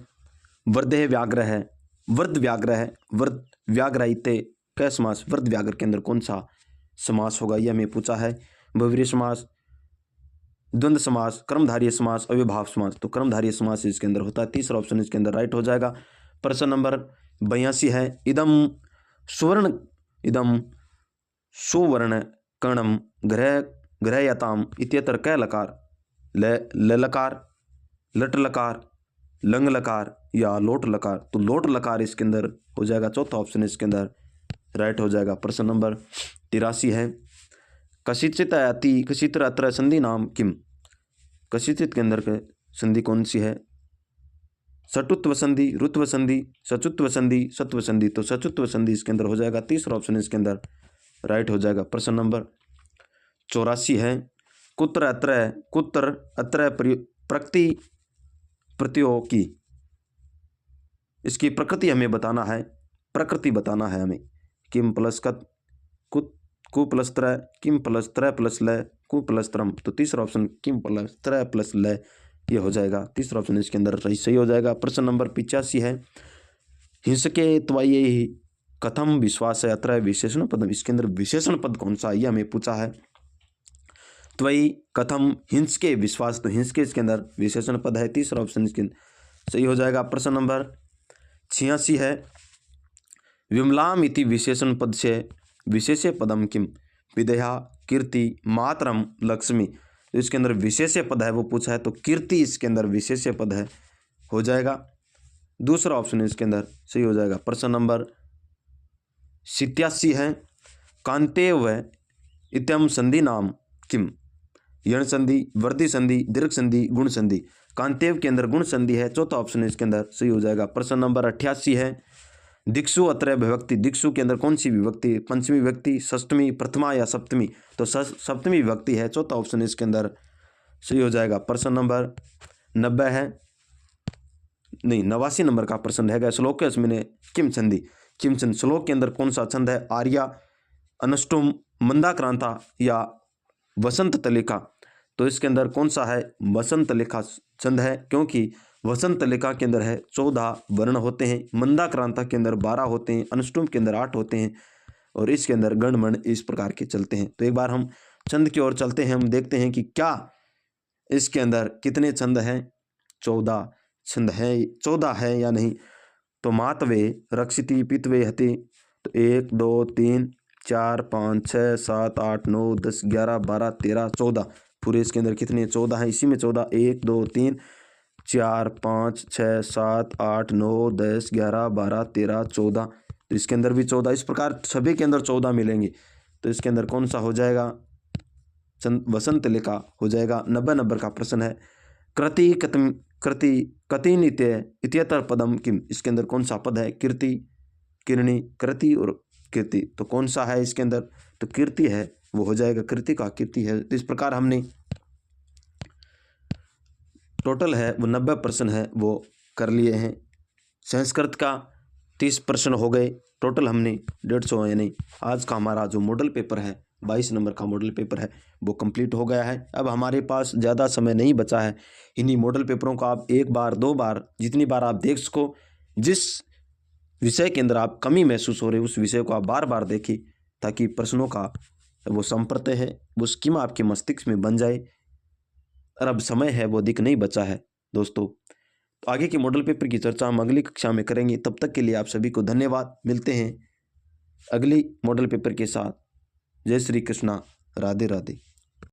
वर्धे व्याघ्र है वर्ध व्याघ्र है वर्ध व्याघ्राइते कै समास। वर्ध व्याघ्र के अंदर कौन सा समास होगा यह हमें पूछा है। बहुव्रीहि समास द्वंद्व समास कर्मधारय समास अविभाव समास। तो कर्मधारय समास इसके अंदर होता है। तीसरा ऑप्शन इसके अंदर राइट हो जाएगा। प्रश्न नंबर 82 है इदम सुवर्ण कर्णम ग्रहयताम इत्यत्र कै लकार लकार लट लकार लंग लकार या लोट लकार। तो लोट लकार इसके अंदर हो जाएगा। चौथा ऑप्शन इसके अंदर राइट हो जाएगा। प्रश्न नंबर 83 है कशिचित अति कशित्र अत्र संधि नाम किम। कशिचित के अंदर के संधि कौन सी है सटुत्व संधि, रुत्व संधि, सचुत्व संधि, सत्व संधि। तो सचुत्व संधि इसके अंदर हो जाएगा, तीसरा ऑप्शन इसके अंदर राइट हो जाएगा। प्रश्न नंबर 84 है कुत्र अत्र प्रकृति प्रत्ययों की, इसकी प्रकृति हमें बताना है, प्रकृति बताना है हमें। किम प्लस कत कुत कु प्लस त्र, किम प्लस त्र प्लस ल, कु प्लस त्रम। तो तीसरा ऑप्शन किम प्लस त्र प्लस ल ये हो जाएगा, तीसरा ऑप्शन इसके अंदर सही हो जाएगा। प्रश्न नंबर 85 है हिंसके त्वयि कथम विश्वास है अत्र विशेषण पद, इसके अंदर विशेषण पद कौन सा ये हमें पूछा है। त्वयि कथम हिंसके विश्वास, तो हिंसके इसके अंदर विशेषण पद है, तीसरा ऑप्शन इसके सही हो जाएगा। प्रश्न नंबर 86 है विमलाम इति विशेषण पद से विशेष्य पदम किम विदेहा कीर्ति मातरम लक्ष्मी। तो इसके अंदर विशेष्य पद है वो पूछा है, तो कीर्ति इसके अंदर विशेष्य पद है, हो जाएगा, दूसरा ऑप्शन इसके अंदर सही हो जाएगा। प्रश्न नंबर 87 है कांतेव इत्यम संधि नाम किम, यण संधि, वर्धी संधि, दीर्घ संधि, गुण संधि। कांतेव के अंदर गुण संधि है, चौथा ऑप्शन इसके अंदर सही हो जाएगा। प्रश्न नंबर 88 है दिक्षु अत्र विभक्ति, दिक्षु के अंदर कौन सी विभक्ति, पंचमी विभक्ति, षष्टमी, प्रथमा या सप्तमी। तो सप्तमी विभक्ति है, चौथा ऑप्शन इसके अंदर सही हो जाएगा। प्रश्न नंबर 89 नंबर का प्रश्न रहेगा श्लोक में किम संधि, किम छंद, श्लोक के अंदर कौन सा छंद है, आर्या, अनुष्टुम, मंदाक्रांता या वसंत तलिका। तो इसके अंदर कौन सा है, वसंत तलिका छंद है, क्योंकि वसंत तलिका के अंदर है 14 वर्ण होते हैं, मंदाक्रांता के अंदर 12 होते हैं, अनुष्टुम के अंदर 8 होते हैं और इसके अंदर गणमण इस प्रकार के चलते हैं। तो एक बार हम छंद की ओर चलते हैं, हम देखते हैं कि क्या इसके अंदर कितने छंद हैं, 14 छंद है, 14 है या नहीं। तो मातवे, रक्षिति, पितवे, हति। तो 1 2 3 4 5 6 7 8 9 10 11 12 13 14 पूरे इसके अंदर कितने 14 हैं, इसी में 14 1 2 3 4 5 6 7 8 9 10 11 12 13 14। तो इसके अंदर भी 14, इस प्रकार सभी के अंदर 14 मिलेंगे। तो इसके अंदर कौन सा हो जाएगा, वसंत लिखा हो जाएगा। 90 नंबर का प्रश्न है कृति कतिन इत्यतर पदम किम, इसके अंदर कौन सा पद है, कीर्ति, किरणी, कृति और कीर्ति। तो कौन सा है इसके अंदर, तो कीर्ति है, वो हो जाएगा, कृति का कीर्ति है। तो इस प्रकार हमने टोटल है वो 90 प्रश्न है वो कर लिए हैं। संस्कृत का 30 प्रश्न हो गए, टोटल हमने 150 यानी आज का हमारा जो मॉडल पेपर है 22 नंबर का मॉडल पेपर है वो कंप्लीट हो गया है। अब हमारे पास ज़्यादा समय नहीं बचा है, इन्हीं मॉडल पेपरों को आप एक बार 2 बार जितनी बार आप देख सको, जिस विषय के अंदर आप कमी महसूस हो रही उस विषय को आप बार बार देखिए, ताकि प्रश्नों का वो संप्रत्यय है वो स्कीमा आपके मस्तिष्क में बन जाए। और अब समय है वो अधिक नहीं बचा है दोस्तों। तो आगे के मॉडल पेपर की चर्चा हम अगली कक्षा में करेंगे, तब तक के लिए आप सभी को धन्यवाद। मिलते हैं अगली मॉडल पेपर के साथ। जय श्री कृष्णा, राधे राधे।